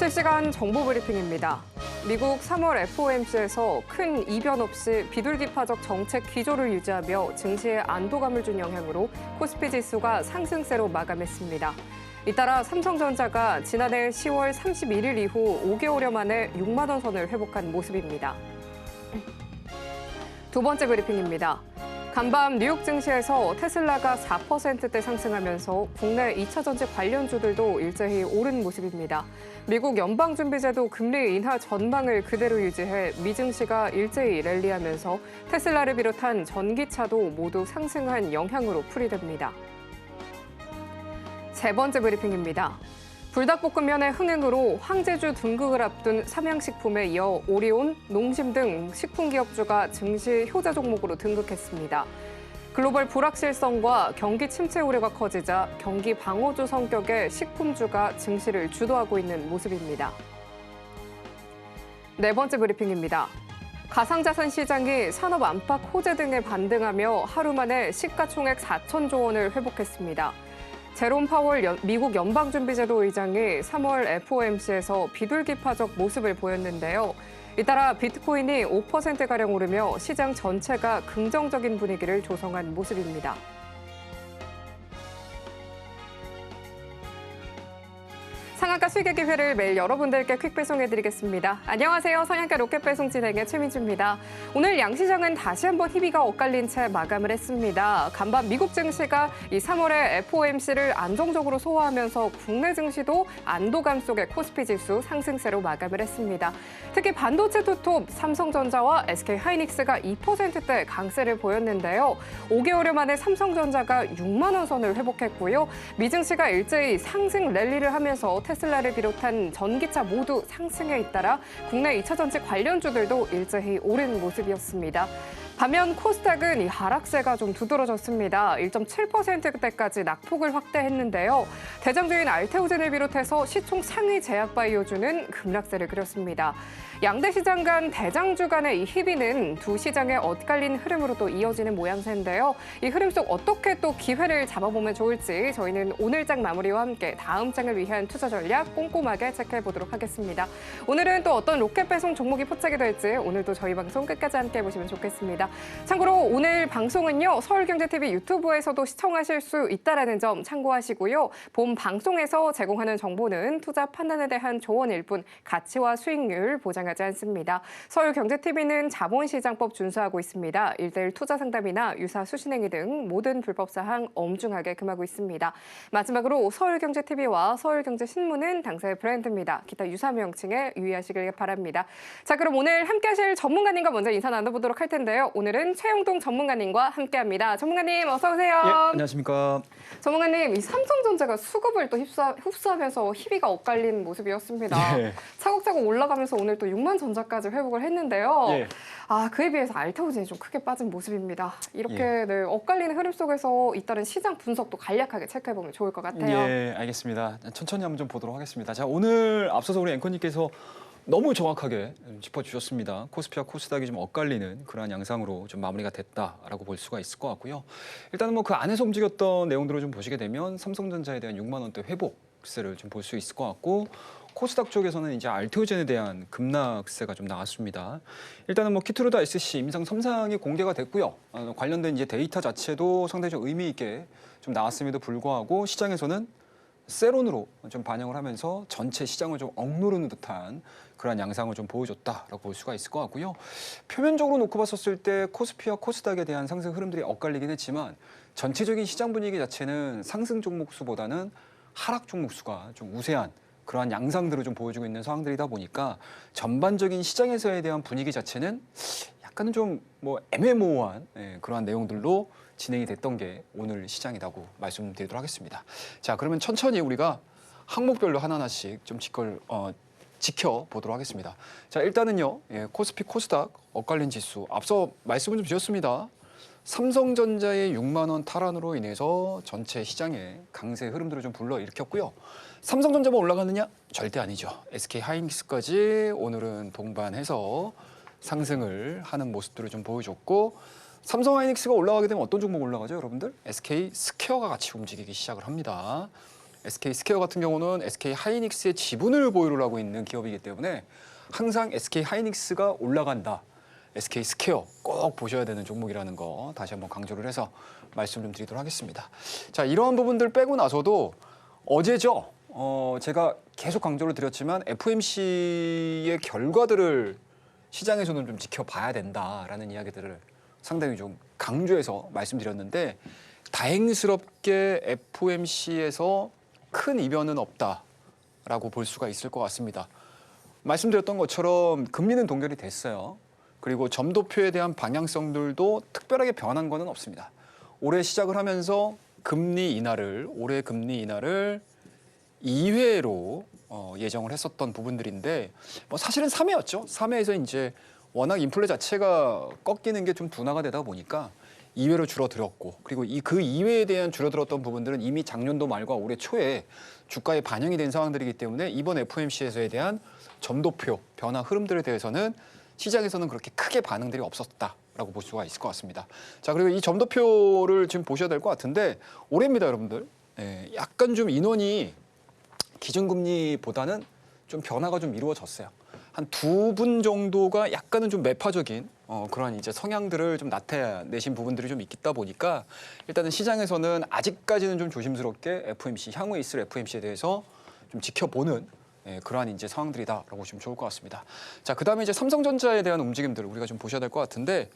실시간 정보 브리핑입니다. 미국 3월 FOMC에서 큰 이변 없이 비둘기파적 정책 기조를 유지하며 증시에 안도감을 준 영향으로 코스피 지수가 상승세로 마감했습니다. 잇따라 삼성전자가 지난해 10월 31일 이후 5개월여 만에 6만 원 선을 회복한 모습입니다. 두 번째 브리핑입니다. 간밤 뉴욕 증시에서 테슬라가 4%대 상승하면서 국내 2차 전지 관련주들도 일제히 오른 모습입니다. 미국 연방준비제도 금리 인하 전망을 그대로 유지해 미 증시가 일제히 랠리하면서 테슬라를 비롯한 전기차도 모두 상승한 영향으로 풀이됩니다. 세 번째 브리핑입니다. 불닭볶음면의 흥행으로 황제주 등극을 앞둔 삼양식품에 이어 오리온, 농심 등 식품기업주가 증시 효자 종목으로 등극했습니다. 글로벌 불확실성과 경기 침체 우려가 커지자 경기 방어주 성격의 식품주가 증시를 주도하고 있는 모습입니다. 네 번째 브리핑입니다. 가상자산 시장이 산업 안팎 호재 등에 반등하며 하루 만에 시가총액 4천조 원을 회복했습니다. 제롬 파월 미국 연방준비제도 의장이 3월 FOMC에서 비둘기파적 모습을 보였는데요. 잇따라 비트코인이 5%가량 오르며 시장 전체가 긍정적인 분위기를 조성한 모습입니다. 상한가 수익의 기회를 매일 여러분들께 퀵 배송해드리겠습니다. 안녕하세요. 상한가 로켓 배송 진행의 최민주입니다. 오늘 양시장은 다시 한번 희비가 엇갈린 채 마감을 했습니다. 간밤 미국 증시가 이 3월의 FOMC를 안정적으로 소화하면서 국내 증시도 안도감 속에 코스피 지수 상승세로 마감을 했습니다. 특히 반도체 투톱 삼성전자와 SK하이닉스가 2%대 강세를 보였는데요. 5개월여 만에 삼성전자가 6만 원 선을 회복했고요. 미 증시가 일제히 상승 랠리를 하면서 테슬라를 비롯한 전기차 모두 상승에 잇따라 국내 2차 전지 관련주들도 일제히 오른 모습이었습니다. 반면 코스닥은 이 하락세가 좀 두드러졌습니다. 1.7%대까지 낙폭을 확대했는데요. 대장주인 알테오젠을 비롯해서 시총 상위 제약바이오주는 급락세를 그렸습니다. 양대 시장 간 대장주 간의 이 희비는 두 시장의 엇갈린 흐름으로 또 이어지는 모양새인데요. 이 흐름 속 어떻게 또 기회를 잡아보면 좋을지 저희는 오늘 장 마무리와 함께 다음 장을 위한 투자 전략 꼼꼼하게 체크해보도록 하겠습니다. 오늘은 또 어떤 로켓 배송 종목이 포착이 될지 오늘도 저희 방송 끝까지 함께 보시면 좋겠습니다. 참고로 오늘 방송은요. 서울경제TV 유튜브에서도 시청하실 수 있다는 점 참고하시고요. 본 방송에서 제공하는 정보는 투자 판단에 대한 조언일 뿐 가치와 수익률 보장하지 않습니다. 서울경제TV는 자본시장법 준수하고 있습니다. 1:1 투자 상담이나 유사 수신행위 등 모든 불법 사항 엄중하게 금하고 있습니다. 마지막으로 서울경제TV와 서울경제신문은 당사의 브랜드입니다. 기타 유사 명칭에 유의하시길 바랍니다. 자, 그럼 오늘 함께하실 전문가님과 먼저 인사 나눠보도록 할 텐데요. 오늘은 최영동 전문가님과 함께합니다. 전문가님 어서 오세요. 예, 안녕하십니까. 전문가님, 이 삼성전자가 수급을 또 흡수하면서 희비가 엇갈린 모습이었습니다. 예. 차곡차곡 올라가면서 오늘 또 6만 전자까지 회복을 했는데요. 예. 그에 비해서 알테오젠이 좀 크게 빠진 모습입니다. 이렇게 예. 네, 엇갈리는 흐름 속에서 잇따른 시장 분석도 간략하게 체크해보면 좋을 것 같아요. 예, 알겠습니다. 천천히 한번 좀 보도록 하겠습니다. 자, 오늘 앞서서 우리 앵커님께서 너무 정확하게 짚어주셨습니다. 코스피와 코스닥이 좀 엇갈리는 그러한 양상으로 좀 마무리가 됐다라고 볼 수가 있을 것 같고요. 일단은 뭐 그 안에서 움직였던 내용들을 좀 보시게 되면 삼성전자에 대한 6만 원대 회복세를 좀 볼 수 있을 것 같고 코스닥 쪽에서는 이제 알테오젠에 대한 급락세가 좀 나왔습니다. 일단은 뭐 키트루다 SC 임상 3상이 공개가 됐고요. 관련된 이제 데이터 자체도 상당히 좀 의미 있게 좀 나왔음에도 불구하고 시장에서는 세론으로 좀 반영을 하면서 전체 시장을 좀 억누르는 듯한 그런 양상을 좀 보여줬다라고 볼 수가 있을 것 같고요. 표면적으로 놓고 봤었을 때 코스피와 코스닥에 대한 상승 흐름들이 엇갈리긴 했지만 전체적인 시장 분위기 자체는 상승 종목 수보다는 하락 종목 수가 좀 우세한 그러한 양상들을 좀 보여주고 있는 상황들이다 보니까 전반적인 시장에서에 대한 분위기 자체는 약간은 좀 뭐 애매모호한 그러한 내용들로 진행이 됐던 게 오늘 시장이라고 말씀드리도록 하겠습니다. 자, 그러면 천천히 우리가 항목별로 하나하나씩 좀 지켜보도록 하겠습니다. 자, 일단은요, 코스피, 코스닥 엇갈린 지수 앞서 말씀을 좀 드렸습니다. 삼성전자의 6만 원 탈환으로 인해서 전체 시장에 강세 흐름들을 좀 불러일으켰고요. 삼성전자만 올라가느냐? 절대 아니죠. SK하이닉스까지 오늘은 동반해서 상승을 하는 모습들을 좀 보여줬고 삼성하이닉스가 올라가게 되면 어떤 종목 올라가죠, 여러분들? SK 스퀘어가 같이 움직이기 시작을 합니다. SK 스퀘어 같은 경우는 SK 하이닉스의 지분을 보유를 하고 있는 기업이기 때문에 항상 SK 하이닉스가 올라간다. SK 스퀘어 꼭 보셔야 되는 종목이라는 거 다시 한번 강조를 해서 말씀 좀 드리도록 하겠습니다. 자, 이러한 부분들 빼고 나서도 어제죠. 제가 계속 강조를 드렸지만 FOMC의 결과들을 시장에서는 좀 지켜봐야 된다라는 이야기들을 상당히 좀 강조해서 말씀드렸는데 다행스럽게 FOMC에서 큰 이변은 없다라고 볼 수가 있을 것 같습니다. 말씀드렸던 것처럼 금리는 동결이 됐어요. 그리고 점도표에 대한 방향성들도 특별하게 변한 것은 없습니다. 올해 시작을 하면서 올해 금리 인하를 2회로 예정을 했었던 부분들인데 사실은 3회였죠. 3회에서 이제 워낙 인플레 자체가 꺾이는 게 좀 둔화가 되다 보니까 2회로 줄어들었고 그리고 그 2회에 대한 줄어들었던 부분들은 이미 작년도 말과 올해 초에 주가에 반영이 된 상황들이기 때문에 이번 FOMC에서에 대한 점도표 변화 흐름들에 대해서는 시장에서는 그렇게 크게 반응들이 없었다라고 볼 수가 있을 것 같습니다. 자, 그리고 이 점도표를 지금 보셔야 될 것 같은데 올해입니다, 여러분들. 약간 좀 인원이 기준금리보다는 좀 변화가 좀 이루어졌어요. 한 두 분 정도가 약간은 좀 매파적인 그러한 이제 성향들을 좀 나타내신 부분들이 좀 있다 보니까 일단은 시장에서는 아직까지는 좀 조심스럽게 FOMC 향후에 있을 FOMC에 대해서 좀 지켜보는 그러한 이제 상황들이다라고 보시면 좋을 것 같습니다. 자, 그다음에 이제 삼성전자에 대한 움직임들을 우리가 좀 보셔야 될 것 같은데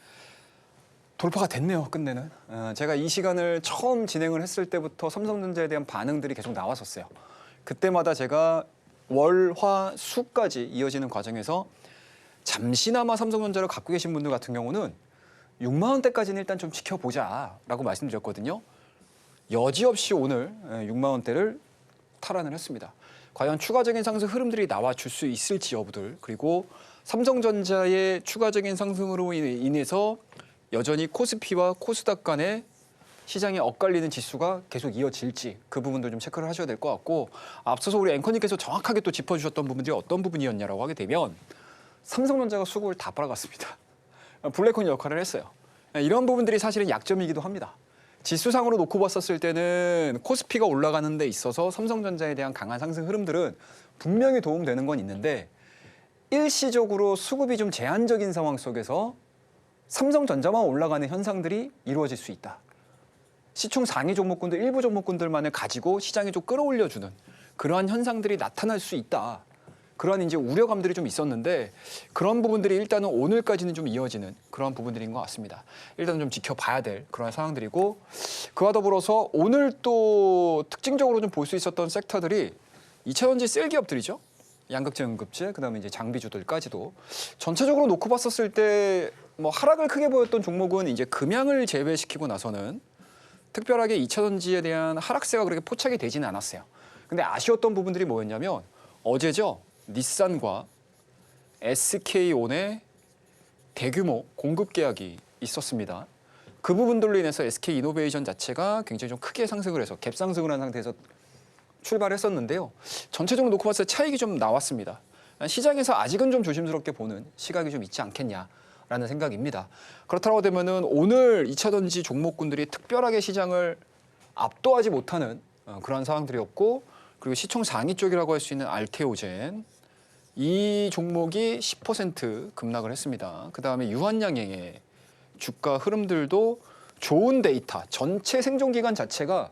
돌파가 됐네요, 끝내는. 제가 이 시간을 처음 진행을 했을 때부터 삼성전자에 대한 반응들이 계속 나왔었어요. 그때마다 제가 월, 화, 수까지 이어지는 과정에서 잠시나마 삼성전자를 갖고 계신 분들 같은 경우는 6만 원대까지는 일단 좀 지켜보자라고 말씀드렸거든요. 여지없이 오늘 6만 원대를 탈환을 했습니다. 과연 추가적인 상승 흐름들이 나와줄 수 있을지 여부들, 그리고 삼성전자의 추가적인 상승으로 인해서 여전히 코스피와 코스닥 간의 시장에 엇갈리는 지수가 계속 이어질지 그 부분도 좀 체크를 하셔야 될 것 같고, 앞서서 우리 앵커님께서 정확하게 또 짚어주셨던 부분들이 어떤 부분이었냐라고 하게 되면 삼성전자가 수급을 다 빨아갔습니다. 블랙홀 역할을 했어요. 이런 부분들이 사실은 약점이기도 합니다. 지수상으로 놓고 봤었을 때는 코스피가 올라가는 데 있어서 삼성전자에 대한 강한 상승 흐름들은 분명히 도움되는 건 있는데 일시적으로 수급이 좀 제한적인 상황 속에서 삼성전자만 올라가는 현상들이 이루어질 수 있다. 시총 상위 종목군들, 일부 종목군들만을 가지고 시장에 좀 끌어올려주는 그러한 현상들이 나타날 수 있다. 그러한 이제 우려감들이 좀 있었는데 그런 부분들이 일단은 오늘까지는 좀 이어지는 그런 부분들인 것 같습니다. 일단은 좀 지켜봐야 될 그런 상황들이고, 그와 더불어서 오늘 또 특징적으로 좀 볼 수 있었던 섹터들이 2차전지 셀 기업들이죠. 양극재, 응급재, 그다음에 이제 장비주들까지도 전체적으로 놓고 봤었을 때 뭐 하락을 크게 보였던 종목은 이제 금양을 제외시키고 나서는 특별하게 2차전지에 대한 하락세가 그렇게 포착이 되지는 않았어요. 근데 아쉬웠던 부분들이 뭐였냐면 어제죠. 닛산과 SK온의 대규모 공급 계약이 있었습니다. 그 부분들로 인해서 SK이노베이션 자체가 굉장히 좀 크게 상승을 해서 갭 상승을 한 상태에서 출발했었는데요. 전체적으로 놓고 봤을 때 차익이 좀 나왔습니다. 시장에서 아직은 좀 조심스럽게 보는 시각이 좀 있지 않겠냐라는 생각입니다. 그렇다고 되면은 오늘 2차전지 종목군들이 특별하게 시장을 압도하지 못하는 그런 상황들이었고, 그리고 시총 상위 쪽이라고 할 수 있는 알테오젠, 이 종목이 10% 급락을 했습니다. 그다음에 유한양행의 주가 흐름들도 좋은 데이터, 전체 생존기간 자체가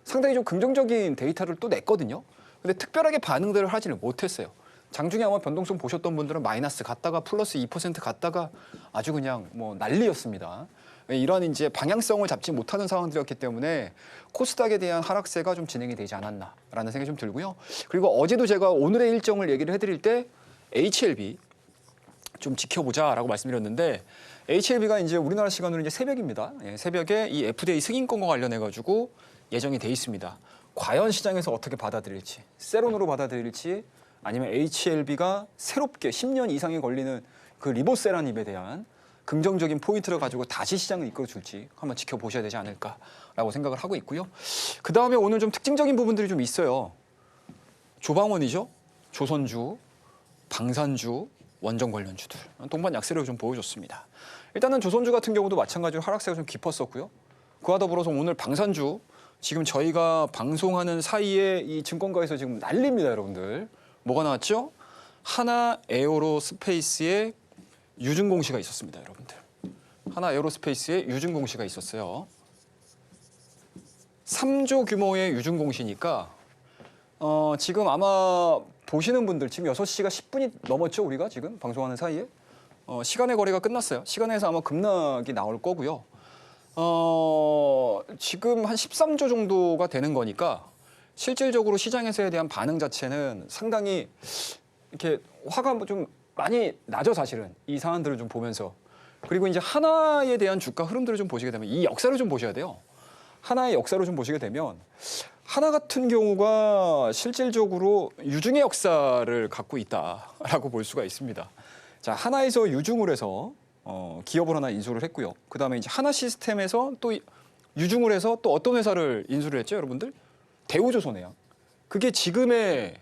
상당히 좀 긍정적인 데이터를 또 냈거든요. 근데 특별하게 반응들을 하지는 못했어요. 장중에 아마 변동성 보셨던 분들은 마이너스 갔다가 플러스 2% 갔다가 아주 그냥 뭐 난리였습니다. 이런 이제 방향성을 잡지 못하는 상황들이었기 때문에 코스닥에 대한 하락세가 좀 진행이 되지 않았나라는 생각이 좀 들고요. 그리고 어제도 제가 오늘의 일정을 얘기를 해드릴 때 HLB 좀 지켜보자라고 말씀드렸는데, HLB가 이제 우리나라 시간으로 이제 새벽입니다. 새벽에 이 FDA 승인권과 관련해 가지고 예정이 돼 있습니다. 과연 시장에서 어떻게 받아들일지, 세론으로 받아들일지, 아니면 HLB가 새롭게 10년 이상이 걸리는 그 리보세라닙에 대한 긍정적인 포인트를 가지고 다시 시장을 이끌어줄지 한번 지켜보셔야 되지 않을까라고 생각을 하고 있고요. 그 다음에 오늘 좀 특징적인 부분들이 좀 있어요. 조방원이죠. 조선주, 방산주, 원전 관련주들 동반 약세를 좀 보여줬습니다. 일단은 조선주 같은 경우도 마찬가지로 하락세가 좀 깊었었고요. 그와 더불어서 오늘 방산주 지금 저희가 방송하는 사이에 이 증권가에서 지금 난립니다, 여러분들. 뭐가 나왔죠? 하나 에어로스페이스의 유증공시가 있었습니다, 여러분들. 하나 에어로스페이스의 유증공시가 있었어요. 3조 규모의 유증공시니까 지금 아마 보시는 분들 지금 6시가 10분이 넘었죠, 우리가 지금 방송하는 사이에. 시간의 거래가 끝났어요. 시간에서 아마 급락이 나올 거고요. 지금 한 13조 정도가 되는 거니까 실질적으로 시장에서에 대한 반응 자체는 상당히 이렇게 화가 좀 많이 나죠, 사실은. 이 사안들을 좀 보면서. 그리고 이제 하나에 대한 주가 흐름들을 좀 보시게 되면 이 역사를 좀 보셔야 돼요. 하나의 역사를 좀 보시게 되면 하나 같은 경우가 실질적으로 유증의 역사를 갖고 있다라고 볼 수가 있습니다. 자, 하나에서 유증을 해서 기업을 하나 인수를 했고요. 그다음에 이제 하나 시스템에서 또 유증을 해서 또 어떤 회사를 인수를 했죠, 여러분들? 대우조선해양. 그게 지금의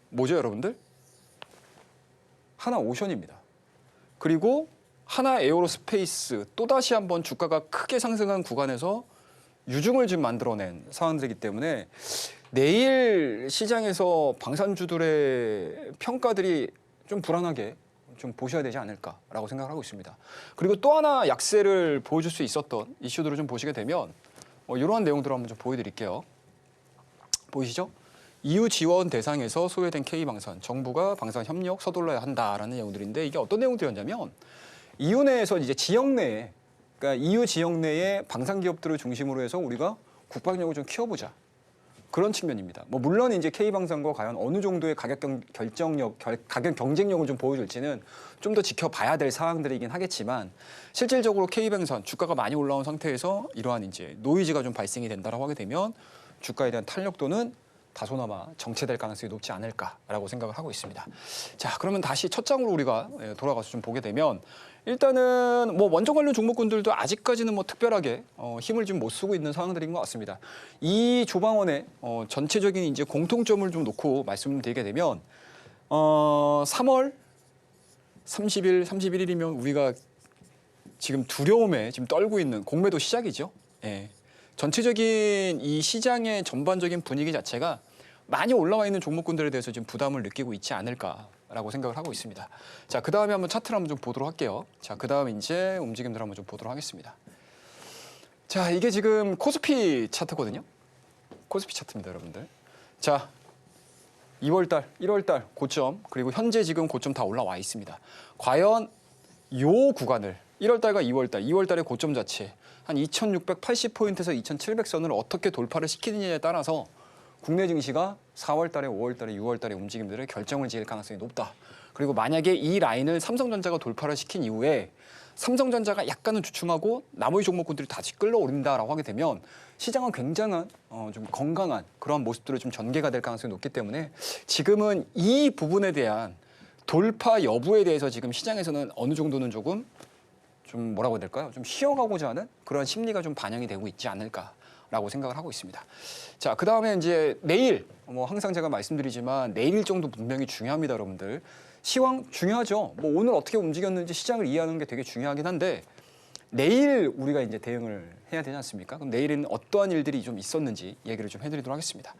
뭐죠, 여러분들? 하나오션입니다. 그리고 하나 에어로스페이스 또다시 한번 주가가 크게 상승한 구간에서 유증을 지금 만들어낸 상황들이기 때문에 내일 시장에서 방산주들의 평가들이 좀 불안하게 좀 보셔야 되지 않을까라고 생각을 하고 있습니다. 그리고 또 하나 약세를 보여줄 수 있었던 이슈들을 좀 보시게 되면 이러한 내용들을 한번 좀 보여드릴게요. 보이시죠? EU 지원 대상에서 소외된 K방산, 정부가 방산 협력 서둘러야 한다라는 내용들인데 이게 어떤 내용들이었냐면 EU 내에서 이제 지역 내에 그러니까 EU 지역 내에 방산 기업들을 중심으로 해서 우리가 국방력을 좀 키워보자. 그런 측면입니다. 물론 이제 K방산과 과연 어느 정도의 가격 경쟁력을 좀 보여줄지는 좀 더 지켜봐야 될 사항들이긴 하겠지만 실질적으로 K방산 주가가 많이 올라온 상태에서 이러한 이제 노이즈가 좀 발생이 된다라고 하게 되면 주가에 대한 탄력도는 다소나마 정체될 가능성이 높지 않을까라고 생각을 하고 있습니다. 자, 그러면 다시 첫 장으로 우리가 돌아가서 좀 보게 되면 일단은 원전 관련 종목군들도 아직까지는 특별하게 힘을 좀 못 쓰고 있는 상황들인 것 같습니다. 이 조방원의 전체적인 이제 공통점을 좀 놓고 말씀드리게 되면 3월 30일, 31일이면 우리가 지금 두려움에 지금 떨고 있는 공매도 시작이죠. 예. 전체적인 이 시장의 전반적인 분위기 자체가 많이 올라와 있는 종목군들에 대해서 지금 부담을 느끼고 있지 않을까라고 생각을 하고 있습니다. 자, 그 다음에 한번 차트를 한번 좀 보도록 할게요. 자, 그 다음 이제 움직임들 한번 좀 보도록 하겠습니다. 자, 이게 지금 코스피 차트거든요. 코스피 차트입니다, 여러분들. 자, 2월달, 1월달 고점 그리고 현재 지금 고점 다 올라와 있습니다. 과연 요 구간을 1월달과 2월달의 고점 자체 한 2,680포인트에서 2,700선을 어떻게 돌파를 시키느냐에 따라서 국내 증시가 4월달에, 5월달에, 6월달에 움직임들을 결정을 지을 가능성이 높다. 그리고 만약에 이 라인을 삼성전자가 돌파를 시킨 이후에 삼성전자가 약간은 주춤하고 나머지 종목군들이 다시 끌어오른다라고 하게 되면 시장은 굉장한 좀 건강한 그런 모습들을 좀 전개가 될 가능성이 높기 때문에 지금은 이 부분에 대한 돌파 여부에 대해서 지금 시장에서는 어느 정도는 조금 좀 뭐라고 해야 될까요? 좀 쉬어가고자 하는 그런 심리가 좀 반영이 되고 있지 않을까라고 생각을 하고 있습니다. 자, 그 다음에 이제 내일 항상 제가 말씀드리지만 내일 일정도 분명히 중요합니다, 여러분들. 시황 중요하죠. 오늘 어떻게 움직였는지 시장을 이해하는 게 되게 중요하긴 한데 내일 우리가 이제 대응을 해야 되지 않습니까? 그럼 내일은 어떠한 일들이 좀 있었는지 얘기를 좀 해드리도록 하겠습니다.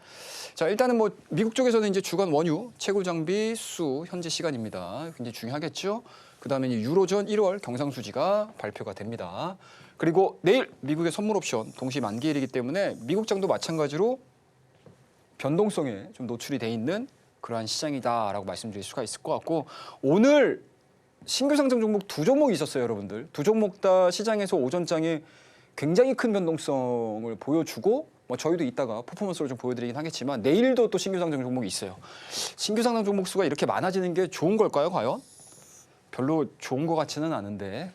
자, 일단은 미국 쪽에서는 이제 주간 원유 채굴 장비 수 현재 시간입니다. 굉장히 중요하겠죠. 그다음에 이제 유로존 1월 경상수지가 발표가 됩니다. 그리고 내일 미국의 선물 옵션 동시 만기일이기 때문에 미국장도 마찬가지로 변동성에 좀 노출이 돼 있는 그러한 시장이다라고 말씀드릴 수가 있을 것 같고 오늘 신규 상장 종목 두 종목이 있었어요, 여러분들. 두 종목 다 시장에서 오전장에 굉장히 큰 변동성을 보여주고 저희도 이따가 퍼포먼스를 좀 보여드리긴 하겠지만 내일도 또 신규 상장 종목이 있어요. 신규 상장 종목 수가 이렇게 많아지는 게 좋은 걸까요, 과연? 별로 좋은 것 같지는 않은데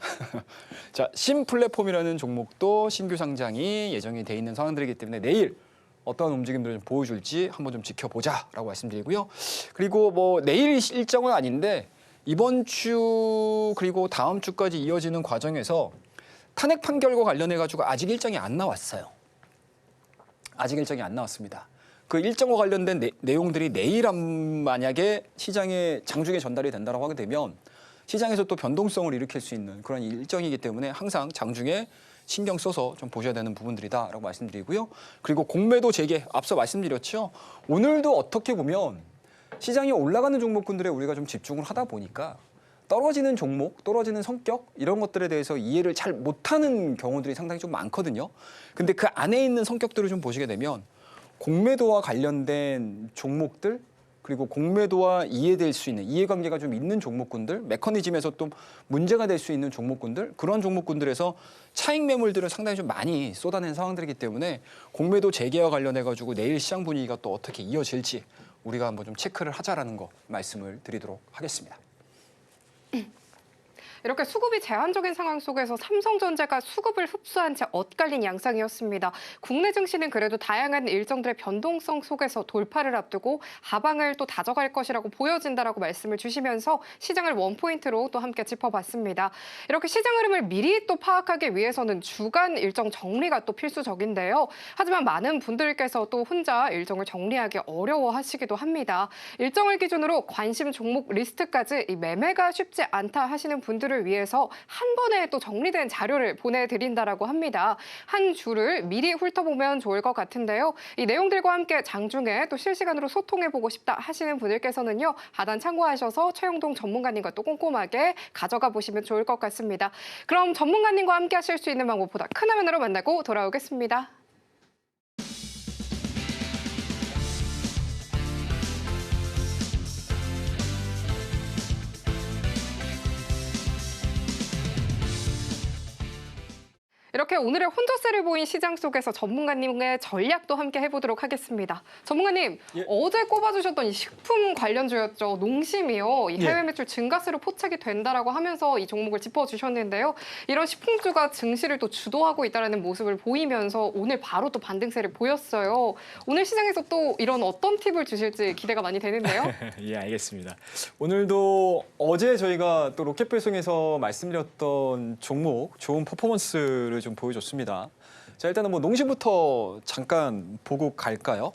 자, 신플랫폼이라는 종목도 신규 상장이 예정이 돼 있는 상황들이기 때문에 내일 어떠한 움직임들을 좀 보여줄지 한번 좀 지켜보자라고 말씀드리고요. 그리고 내일 일정은 아닌데 이번 주 그리고 다음 주까지 이어지는 과정에서 탄핵 판결과 관련해가지고 아직 일정이 안 나왔어요. 아직 일정이 안 나왔습니다. 그 일정과 관련된 내용들이 내일 만약에 시장에 장중에 전달이 된다고 하게 되면 시장에서 또 변동성을 일으킬 수 있는 그런 일정이기 때문에 항상 장중에 신경 써서 좀 보셔야 되는 부분들이다라고 말씀드리고요. 그리고 공매도 재개 앞서 말씀드렸죠. 오늘도 어떻게 보면 시장이 올라가는 종목군들에 우리가 좀 집중을 하다 보니까 떨어지는 종목, 떨어지는 성격 이런 것들에 대해서 이해를 잘 못하는 경우들이 상당히 좀 많거든요. 근데 그 안에 있는 성격들을 좀 보시게 되면 공매도와 관련된 종목들 그리고 공매도와 이해될 수 있는 이해관계가 좀 있는 종목군들, 메커니즘에서 또 문제가 될 수 있는 종목군들, 그런 종목군들에서 차익 매물들을 상당히 좀 많이 쏟아낸 상황들이기 때문에 공매도 재개와 관련해 가지고 내일 시장 분위기가 또 어떻게 이어질지 우리가 한번 좀 체크를 하자라는 거 말씀을 드리도록 하겠습니다. 이렇게 수급이 제한적인 상황 속에서 삼성전자가 수급을 흡수한 채 엇갈린 양상이었습니다. 국내 증시는 그래도 다양한 일정들의 변동성 속에서 돌파를 앞두고 하방을 또 다져갈 것이라고 보여진다라고 말씀을 주시면서 시장을 원포인트로 또 함께 짚어봤습니다. 이렇게 시장 흐름을 미리 또 파악하기 위해서는 주간 일정 정리가 또 필수적인데요. 하지만 많은 분들께서 또 혼자 일정을 정리하기 어려워하시기도 합니다. 일정을 기준으로 관심 종목 리스트까지 이 매매가 쉽지 않다 하시는 분들을 위해서 한 번에 또 정리된 자료를 보내드린다라고 합니다. 한 주를 미리 훑어보면 좋을 것 같은데요. 이 내용들과 함께 장중에 또 실시간으로 소통해보고 싶다 하시는 분들께서는요. 하단 참고하셔서 최영동 전문가님과 또 꼼꼼하게 가져가 보시면 좋을 것 같습니다. 그럼 전문가님과 함께 하실 수 있는 방법보다 큰 화면으로 만나고 돌아오겠습니다. 이렇게 오늘의 혼조세를 보인 시장 속에서 전문가님의 전략도 함께 해보도록 하겠습니다. 전문가님, 예. 어제 꼽아주셨던 이 식품 관련주였죠. 농심이요. 이 해외 매출 증가세로 포착이 된다라고 하면서 이 종목을 짚어주셨는데요. 이런 식품주가 증시를 또 주도하고 있다는 모습을 보이면서 오늘 바로 또 반등세를 보였어요. 오늘 시장에서 또 이런 어떤 팁을 주실지 기대가 많이 되는데요. 예, 알겠습니다. 오늘도 어제 저희가 또 로켓배송에서 말씀드렸던 종목 좋은 퍼포먼스를 좀 보여줬습니다. 자, 일단은 뭐 농심부터 잠깐 보고 갈까요?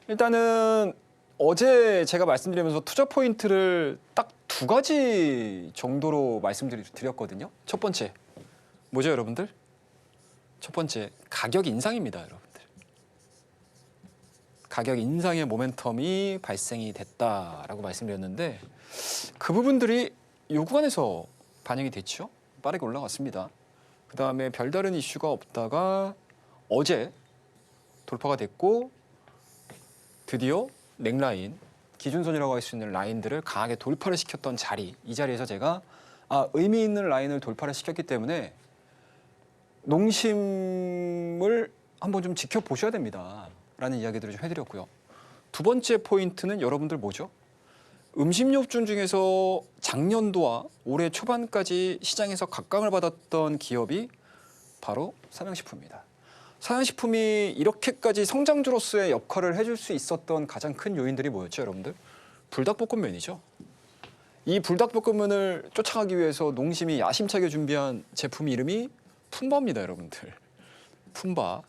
일단은 어제 제가 말씀드리면서 투자 포인트를 딱 두 가지 정도로 말씀드렸거든요. 첫 번째, 뭐죠, 여러분들? 첫 번째, 가격 인상입니다, 여러분들. 가격 인상의 모멘텀이 발생이 됐다라고 말씀드렸는데 그 부분들이 요 구간에서 반영이 됐죠. 빠르게 올라갔습니다. 그다음에 별다른 이슈가 없다가 어제 돌파가 됐고 드디어 넥라인, 기준선이라고 할 수 있는 라인들을 강하게 돌파를 시켰던 자리, 이 자리에서 제가 의미 있는 라인을 돌파를 시켰기 때문에 농심을 한번 좀 지켜보셔야 됩니다. 라는 이야기들을 좀 해드렸고요. 두 번째 포인트는 여러분들 뭐죠? 음식료품 중에서 작년도와 올해 초반까지 시장에서 각광을 받았던 기업이 바로 삼양식품입니다. 삼양식품이 이렇게까지 성장주로서의 역할을 해줄 수 있었던 가장 큰 요인들이 뭐였죠, 여러분들? 불닭볶음면이죠. 이 불닭볶음면을 쫓아가기 위해서 농심이 야심차게 준비한 제품 이름이 품바입니다, 여러분들. 품바.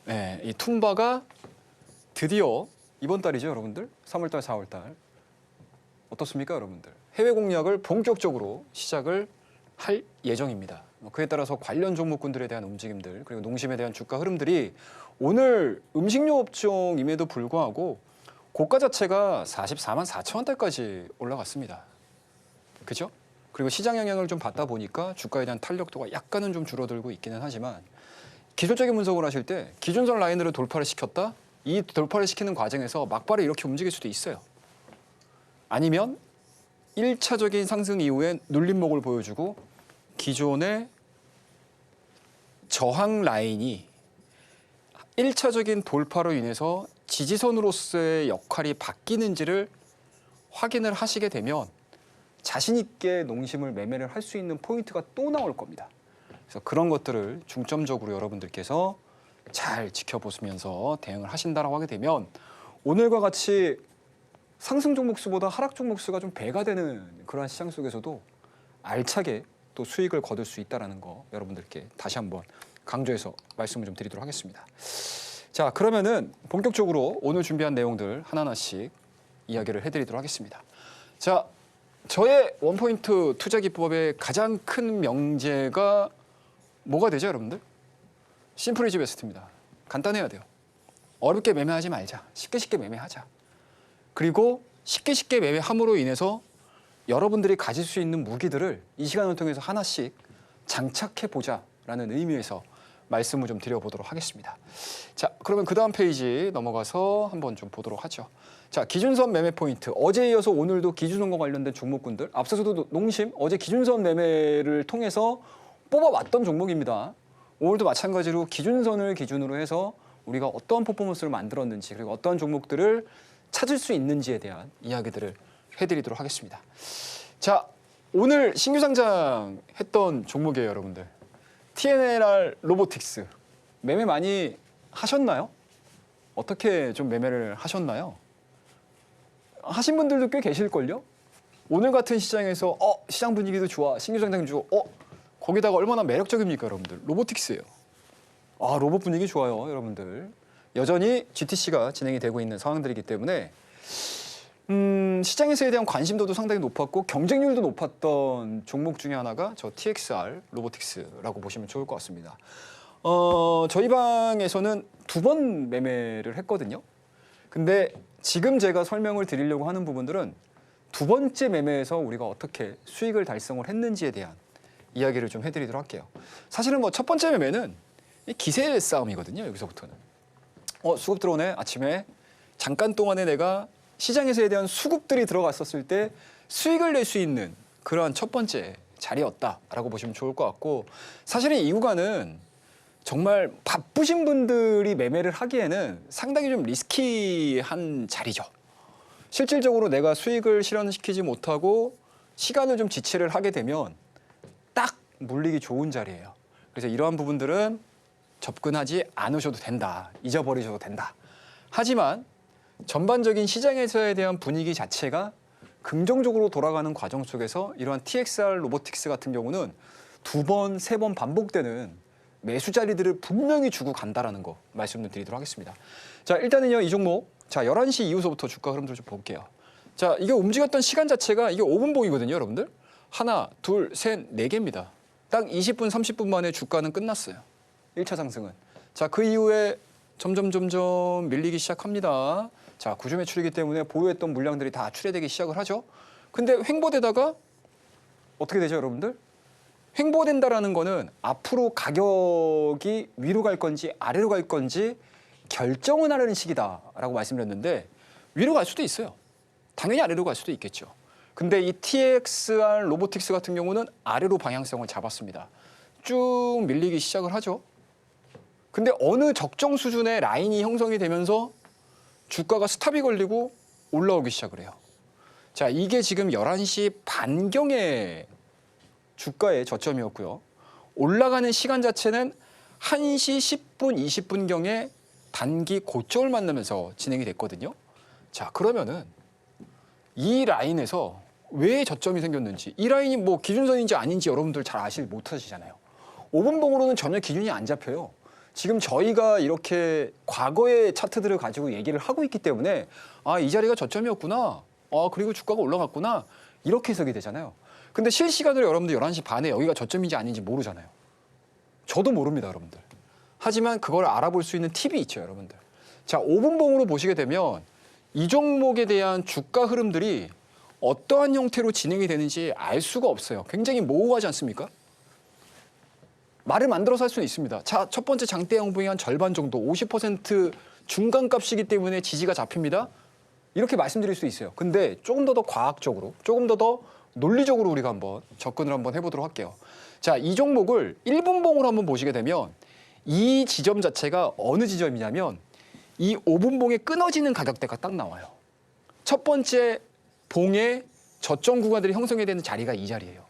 네, 이 툼바가 드디어 이번 달이죠, 여러분들. 3월달, 4월달. 어떻습니까, 여러분들? 해외 공략을 본격적으로 시작을 할 예정입니다. 그에 따라서 관련 종목군들에 대한 움직임들 그리고 농심에 대한 주가 흐름들이 오늘 음식료 업종임에도 불구하고 고가 자체가 44만 4천 원대까지 올라갔습니다. 그죠? 그리고 시장 영향을 좀 받다 보니까 주가에 대한 탄력도가 약간은 좀 줄어들고 있기는 하지만 기술적인 분석을 하실 때 기준선 라인으로 돌파를 시켰다? 이 돌파를 시키는 과정에서 막바로 이렇게 움직일 수도 있어요. 아니면 1차적인 상승 이후에 눌림목을 보여주고 기존의 저항 라인이 1차적인 돌파로 인해서 지지선으로서의 역할이 바뀌는지를 확인을 하시게 되면 자신 있게 농심을 매매를 할 수 있는 포인트가 또 나올 겁니다. 그래서 그런 것들을 중점적으로 여러분들께서 잘 지켜보시면서 대응을 하신다라고 하게 되면 오늘과 같이 상승 종목 수보다 하락 종목 수가 좀 배가 되는 그러한 시장 속에서도 알차게 또 수익을 거둘 수 있다는 거 여러분들께 다시 한번 강조해서 말씀을 좀 드리도록 하겠습니다. 자, 그러면은 본격적으로 오늘 준비한 내용들 하나하나씩 이야기를 해드리도록 하겠습니다. 자, 저의 원포인트 투자 기법의 가장 큰 명제가 뭐가 되죠, 여러분들? 심플이즈 베스트입니다. 간단해야 돼요. 어렵게 매매하지 말자. 쉽게 매매하자. 그리고 쉽게 매매함으로 인해서 여러분들이 가질 수 있는 무기들을 이 시간을 통해서 하나씩 장착해 보자라는 의미에서 말씀을 좀 드려보도록 하겠습니다. 자, 그러면 그 다음 페이지 넘어가서 한번 좀 보도록 하죠. 자, 기준선 매매 포인트. 어제에 이어서 오늘도 기준선과 관련된 종목군들. 앞서서도 농심 어제 기준선 매매를 통해서 뽑아왔던 종목입니다. 오늘도 마찬가지로 기준선을 기준으로 해서 우리가 어떠한 퍼포먼스를 만들었는지 그리고 어떠한 종목들을 찾을 수 있는지에 대한 이야기들을 해드리도록 하겠습니다. 자, 오늘 신규 상장했던 종목이에요, 여러분들. TNLR 로보틱스. 매매 많이 하셨나요? 어떻게 좀 매매를 하셨나요? 하신 분들도 꽤 계실걸요? 오늘 같은 시장에서 시장 분위기도 좋아. 신규 상장주. 거기다가 얼마나 매력적입니까, 여러분들? 로보틱스예요. 로봇 분위기 좋아요, 여러분들. 여전히 GTC가 진행이 되고 있는 상황들이기 때문에 시장에서에 대한 관심도도 상당히 높았고 경쟁률도 높았던 종목 중에 하나가 저 TXR 로보틱스라고 보시면 좋을 것 같습니다. 저희 방에서는 2번 매매를 했거든요. 근데 지금 제가 설명을 드리려고 하는 부분들은 2번째 매매에서 우리가 어떻게 수익을 달성을 했는지에 대한 이야기를 좀 해드리도록 할게요. 사실은 뭐 첫 번째 매매는 기세 싸움이거든요. 여기서부터는. 수급 들어오네. 아침에 잠깐 동안에 내가 시장에서에 대한 수급들이 들어갔었을 때 수익을 낼 수 있는 그러한 첫 번째 자리였다라고 보시면 좋을 것 같고, 사실은 이 구간은 정말 바쁘신 분들이 매매를 하기에는 상당히 좀 리스키한 자리죠. 실질적으로 내가 수익을 실현시키지 못하고 시간을 좀 지체를 하게 되면 딱 물리기 좋은 자리예요. 그래서 이러한 부분들은 접근하지 않으셔도 된다. 잊어버리셔도 된다. 하지만 전반적인 시장에서에 대한 분위기 자체가 긍정적으로 돌아가는 과정 속에서 이러한 TXR 로보틱스 같은 경우는 2번, 3번 반복되는 매수 자리들을 분명히 주고 간다라는 거 말씀을 드리도록 하겠습니다. 자, 일단은요, 이 종목. 자, 11시 이후서부터 주가 흐름들 좀 볼게요. 자, 이게 움직였던 시간 자체가 이게 5분봉이거든요, 여러분들. 하나, 둘, 셋, 4개입니다. 딱 20분, 30분 만에 주가는 끝났어요. 1차 상승은. 자, 그 이후에 점점 밀리기 시작합니다. 자, 구주 매출이기 때문에 보유했던 물량들이 다 출회되기 시작을 하죠. 근데 횡보되다가 어떻게 되죠, 여러분들? 횡보된다라는 거는 앞으로 가격이 위로 갈 건지 아래로 갈 건지 결정을 하려는 시기다라고 말씀드렸는데 위로 갈 수도 있어요. 당연히 아래로 갈 수도 있겠죠. 근데 이 TXR 로보틱스 같은 경우는 아래로 방향성을 잡았습니다. 쭉 밀리기 시작을 하죠. 근데 어느 적정 수준의 라인이 형성이 되면서 주가가 스탑이 걸리고 올라오기 시작을 해요. 자, 이게 지금 11시 반경의 주가의 저점이었고요. 올라가는 시간 자체는 1시 10분, 20분경에 단기 고점을 만나면서 진행이 됐거든요. 자, 그러면은 이 라인에서 왜 저점이 생겼는지, 이 라인이 뭐 기준선인지 아닌지 여러분들 잘 못하시잖아요. 5분봉으로는 전혀 기준이 안 잡혀요. 지금 저희가 이렇게 과거의 차트들을 가지고 얘기를 하고 있기 때문에 이 자리가 저점이었구나. 그리고 주가가 올라갔구나. 이렇게 해석이 되잖아요. 근데 실시간으로 여러분들 11시 반에 여기가 저점인지 아닌지 모르잖아요. 저도 모릅니다, 여러분들. 하지만 그걸 알아볼 수 있는 팁이 있죠, 여러분들. 자, 5분봉으로 보시게 되면 이 종목에 대한 주가 흐름들이 어떠한 형태로 진행이 되는지 알 수가 없어요. 굉장히 모호하지 않습니까? 말을 만들어서 할 수는 있습니다. 자, 첫 번째 장대 양봉이 한 절반 정도, 50% 중간값이기 때문에 지지가 잡힙니다. 이렇게 말씀드릴 수 있어요. 근데 조금 더 과학적으로, 조금 더 논리적으로 우리가 한번 접근을 한번 해보도록 할게요. 자, 이 종목을 1분봉으로 한번 보시게 되면 이 지점 자체가 어느 지점이냐면 이 5분봉에 끊어지는 가격대가 딱 나와요. 첫 번째 봉의 저점 구간들이 형성이 되는 자리가 이 자리예요.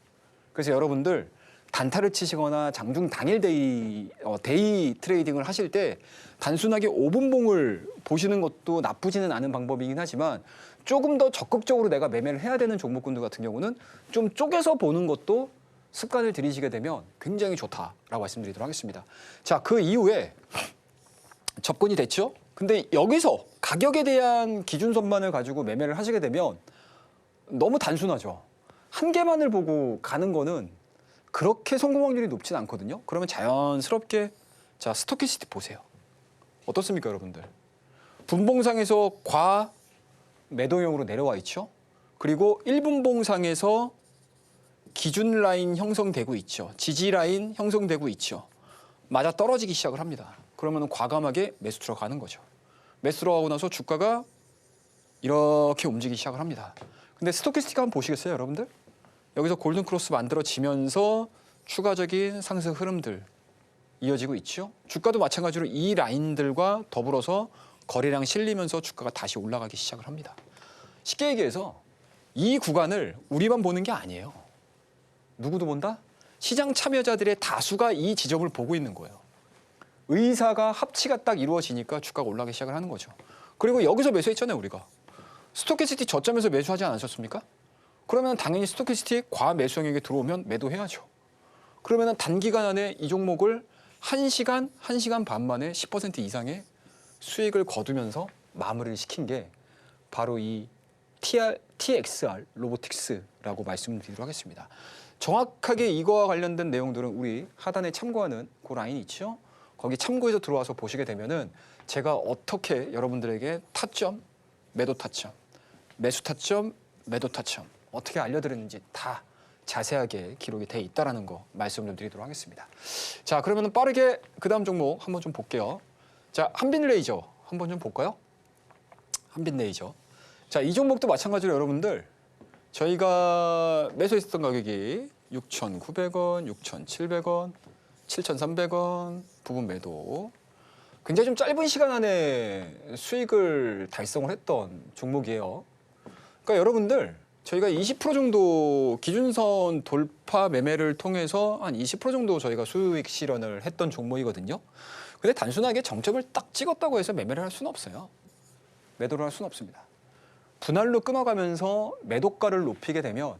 그래서 여러분들 단타를 치시거나 장중 당일 데이 트레이딩을 하실 때 단순하게 5분봉을 보시는 것도 나쁘지는 않은 방법이긴 하지만 조금 더 적극적으로 내가 매매를 해야 되는 종목군들 같은 경우는 좀 쪼개서 보는 것도 습관을 들이시게 되면 굉장히 좋다라고 말씀드리도록 하겠습니다. 자, 그 이후에 접근이 됐죠? 근데 여기서 가격에 대한 기준선만을 가지고 매매를 하시게 되면 너무 단순하죠. 한 개만을 보고 가는 거는 그렇게 성공 확률이 높진 않거든요. 그러면 자연스럽게 자 스토키스틱 보세요. 어떻습니까, 여러분들? 분봉상에서 과 매도형으로 내려와 있죠. 그리고 1분봉상에서 기준 라인 형성되고 있죠. 지지 라인 형성되고 있죠. 맞아 떨어지기 시작을 합니다. 그러면 과감하게 매수 들어가는 거죠. 매수 들어가고 나서 주가가 이렇게 움직이기 시작을 합니다. 근데 스토키스틱 한번 보시겠어요, 여러분들? 여기서 골든 크로스 만들어지면서 추가적인 상승 흐름들 이어지고 있죠. 주가도 마찬가지로 이 라인들과 더불어서 거래량 실리면서 주가가 다시 올라가기 시작을 합니다. 쉽게 얘기해서 이 구간을 우리만 보는 게 아니에요. 누구도 본다? 시장 참여자들의 다수가 이 지점을 보고 있는 거예요. 의사가 합치가 딱 이루어지니까 주가가 올라가기 시작을 하는 거죠. 그리고 여기서 매수했잖아요, 우리가. 스토캐스틱 저점에서 매수하지 않으셨습니까? 그러면 당연히 스토캐스틱 과매수형에게 들어오면 매도해야죠. 그러면 단기간 안에 이 종목을 1시간 반 만에 10% 이상의 수익을 거두면서 마무리를 시킨 게 바로 이 TXR 로보틱스라고 말씀드리도록 하겠습니다. 정확하게 이거와 관련된 내용들은 우리 하단에 참고하는 그 라인이 있죠. 거기 참고해서 들어와서 보시게 되면은 제가 어떻게 여러분들에게 타점, 매도 타점, 매수 타점, 매도 타점 어떻게 알려드렸는지 다 자세하게 기록이 돼 있다라는 거 말씀 좀 드리도록 하겠습니다. 자, 그러면 빠르게 그 다음 종목 한번 좀 볼게요. 자, 한빛레이저 한번 좀 볼까요? 한빛레이저. 자, 이 종목도 마찬가지로 여러분들 저희가 매수했었던 가격이 6,900원, 6,700원, 7,300원 부분 매도. 굉장히 좀 짧은 시간 안에 수익을 달성을 했던 종목이에요. 그러니까 여러분들 저희가 20% 정도 기준선 돌파 매매를 통해서 한 20% 정도 저희가 수익 실현을 했던 종목이거든요. 근데 단순하게 정점을 딱 찍었다고 해서 매매를 할 수는 없어요. 매도를 할 수는 없습니다. 분할로 끊어가면서 매도가를 높이게 되면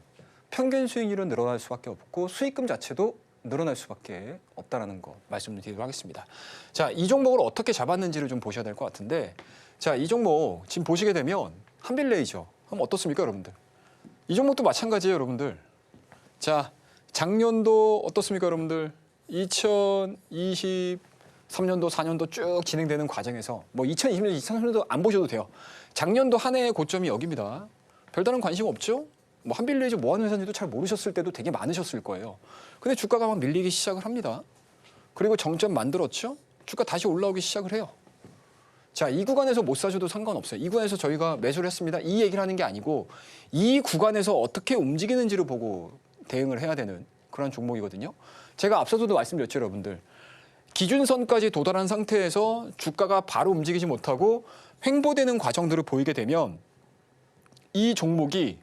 평균 수익률은 늘어날 수밖에 없고 수익금 자체도 늘어날 수밖에 없다라는 거 말씀드리도록 하겠습니다. 자, 이 종목을 어떻게 잡았는지를 좀 보셔야 될 것 같은데, 자, 이 종목 지금 보시게 되면 한빛레이저 한번 어떻습니까, 여러분들? 이 종목도 마찬가지예요, 여러분들. 자, 작년도 어떻습니까, 여러분들? 2023년도, 4년도 쭉 진행되는 과정에서 뭐 2020년, 2023년도 안 보셔도 돼요. 작년도 한 해의 고점이 여기입니다. 별다른 관심 없죠? 뭐 한빛레이저 뭐 하는 회사인지도 잘 모르셨을 때도 되게 많으셨을 거예요. 근데 주가가 막 밀리기 시작을 합니다. 그리고 정점 만들었죠? 주가 다시 올라오기 시작을 해요. 자, 이 구간에서 못 사셔도 상관없어요. 이 구간에서 저희가 매수를 했습니다. 이 얘기를 하는 게 아니고 이 구간에서 어떻게 움직이는지를 보고 대응을 해야 되는 그런 종목이거든요. 제가 앞서서도 말씀드렸죠, 여러분들. 기준선까지 도달한 상태에서 주가가 바로 움직이지 못하고 횡보되는 과정들을 보이게 되면 이 종목이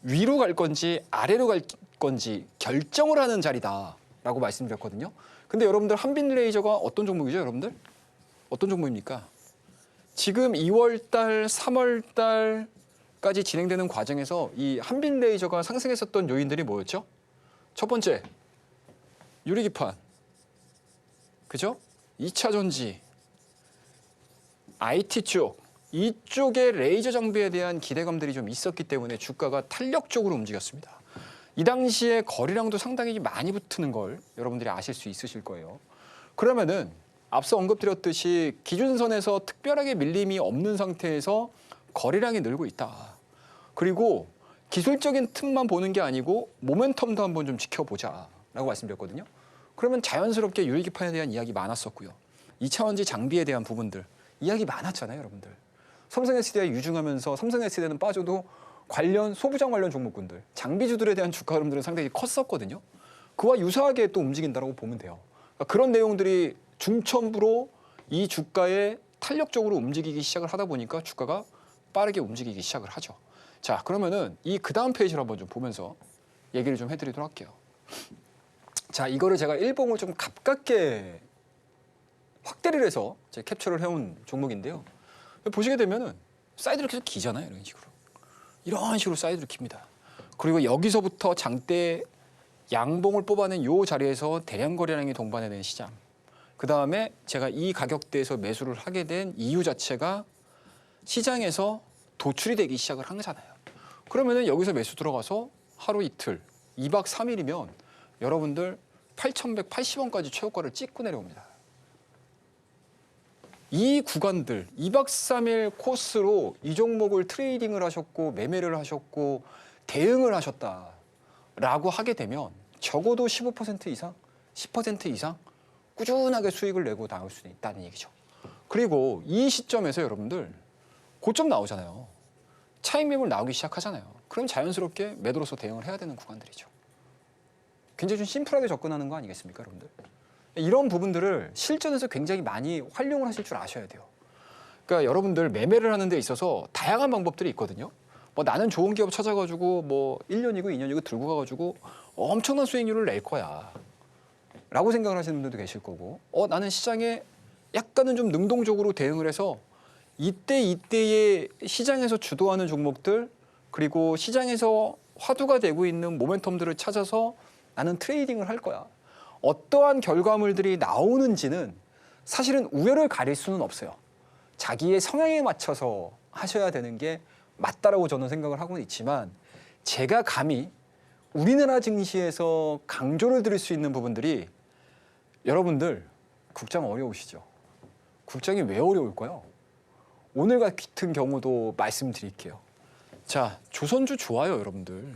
위로 갈 건지 아래로 갈 건지 결정을 하는 자리다라고 말씀드렸거든요. 근데 여러분들 한빛레이저가 어떤 종목이죠, 여러분들? 어떤 종목입니까? 지금 2월달, 3월달까지 진행되는 과정에서 이 한빛레이저가 상승했었던 요인들이 뭐였죠? 첫 번째, 유리기판, 그죠? 2차 전지, IT 쪽, 이쪽에 레이저 장비에 대한 기대감들이 좀 있었기 때문에 주가가 탄력적으로 움직였습니다. 이 당시에 거래량도 상당히 많이 붙는 걸 여러분들이 아실 수 있으실 거예요. 그러면은 앞서 언급드렸듯이 기준선에서 특별하게 밀림이 없는 상태에서 거래량이 늘고 있다. 그리고 기술적인 틈만 보는 게 아니고 모멘텀도 한번 좀 지켜보자라고 말씀드렸거든요. 그러면 자연스럽게 유리기판에 대한 이야기 많았었고요. 2차원지 장비에 대한 부분들 이야기 많았잖아요, 여러분들. 삼성 SDI 유증하면서 삼성 SDI는 빠져도 관련 소부장 관련 종목군들, 장비주들에 대한 주가 흐름들은 상당히 컸었거든요. 그와 유사하게 또 움직인다고 보면 돼요. 그러니까 그런 내용들이 중첩으로 이 주가에 탄력적으로 움직이기 시작을 하다 보니까 주가가 빠르게 움직이기 시작을 하죠. 자, 그러면은 이 그 다음 페이지를 한번 좀 보면서 얘기를 좀 해드리도록 할게요. 자, 이거를 제가 일봉을 좀 가깝게 확대를 해서 제가 캡처를 해온 종목인데요. 보시게 되면은 사이드를 계속 기잖아요, 이런 식으로. 이런 식으로 사이드를 깁니다. 그리고 여기서부터 장대 양봉을 뽑아낸 요 자리에서 대량 거래량이 동반되는 시장. 그 다음에 제가 이 가격대에서 매수를 하게 된 이유 자체가 시장에서 도출이 되기 시작을 한 거잖아요. 그러면은 여기서 매수 들어가서 하루 이틀, 2박 3일이면 여러분들 8,180원까지 최고가를 찍고 내려옵니다. 이 구간들 2박 3일 코스로 이 종목을 트레이딩을 하셨고 매매를 하셨고 대응을 하셨다라고 하게 되면 적어도 15% 이상, 10% 이상 꾸준하게 수익을 내고 나올 수 있다는 얘기죠. 그리고 이 시점에서 여러분들 고점 나오잖아요. 차익 매물 나오기 시작하잖아요. 그럼 자연스럽게 매도로서 대응을 해야 되는 구간들이죠. 굉장히 좀 심플하게 접근하는 거 아니겠습니까, 여러분들? 이런 부분들을 실전에서 굉장히 많이 활용을 하실 줄 아셔야 돼요. 그러니까 여러분들 매매를 하는 데 있어서 다양한 방법들이 있거든요. 뭐 나는 좋은 기업 찾아가지고 뭐 1년이고 2년이고 들고 가가지고 엄청난 수익률을 낼 거야 라고 생각을 하시는 분들도 계실 거고, 나는 시장에 약간은 좀 능동적으로 대응을 해서 이때의 시장에서 주도하는 종목들, 그리고 시장에서 화두가 되고 있는 모멘텀들을 찾아서 나는 트레이딩을 할 거야. 어떠한 결과물들이 나오는지는 사실은 우열을 가릴 수는 없어요. 자기의 성향에 맞춰서 하셔야 되는 게 맞다라고 저는 생각을 하고 있지만, 제가 감히 우리나라 증시에서 강조를 드릴 수 있는 부분들이, 여러분들 국장 어려우시죠? 국장이 왜 어려울까요? 오늘 같은 경우도 말씀드릴게요. 자, 조선주 좋아요, 여러분들.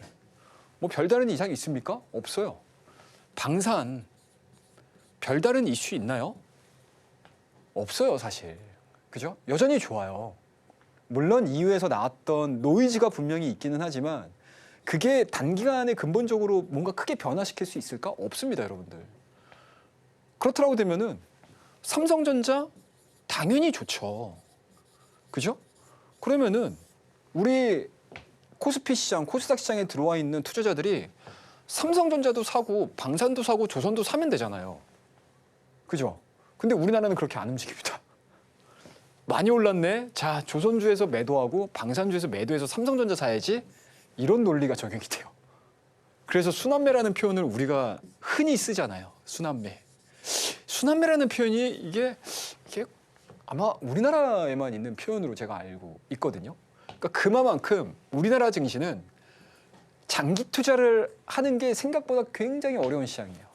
뭐 별다른 이상이 있습니까? 없어요. 방산 별다른 이슈 있나요? 없어요, 사실. 그죠? 여전히 좋아요. 물론 이후에서 나왔던 노이즈가 분명히 있기는 하지만 그게 단기간에 근본적으로 뭔가 크게 변화시킬 수 있을까? 없습니다, 여러분들. 그렇다고 되면은 삼성전자 당연히 좋죠. 그죠? 그러면은 우리 코스피 시장, 코스닥 시장에 들어와 있는 투자자들이 삼성전자도 사고 방산도 사고 조선도 사면 되잖아요. 그죠? 근데 우리나라는 그렇게 안 움직입니다. 많이 올랐네. 자, 조선주에서 매도하고 방산주에서 매도해서 삼성전자 사야지. 이런 논리가 적용이 돼요. 그래서 순환매라는 표현을 우리가 흔히 쓰잖아요. 순환매. 순환매라는 표현이 이게 아마 우리나라에만 있는 표현으로 제가 알고 있거든요. 그러니까 그만큼 우리나라 증시는 장기 투자를 하는 게 생각보다 굉장히 어려운 시장이에요.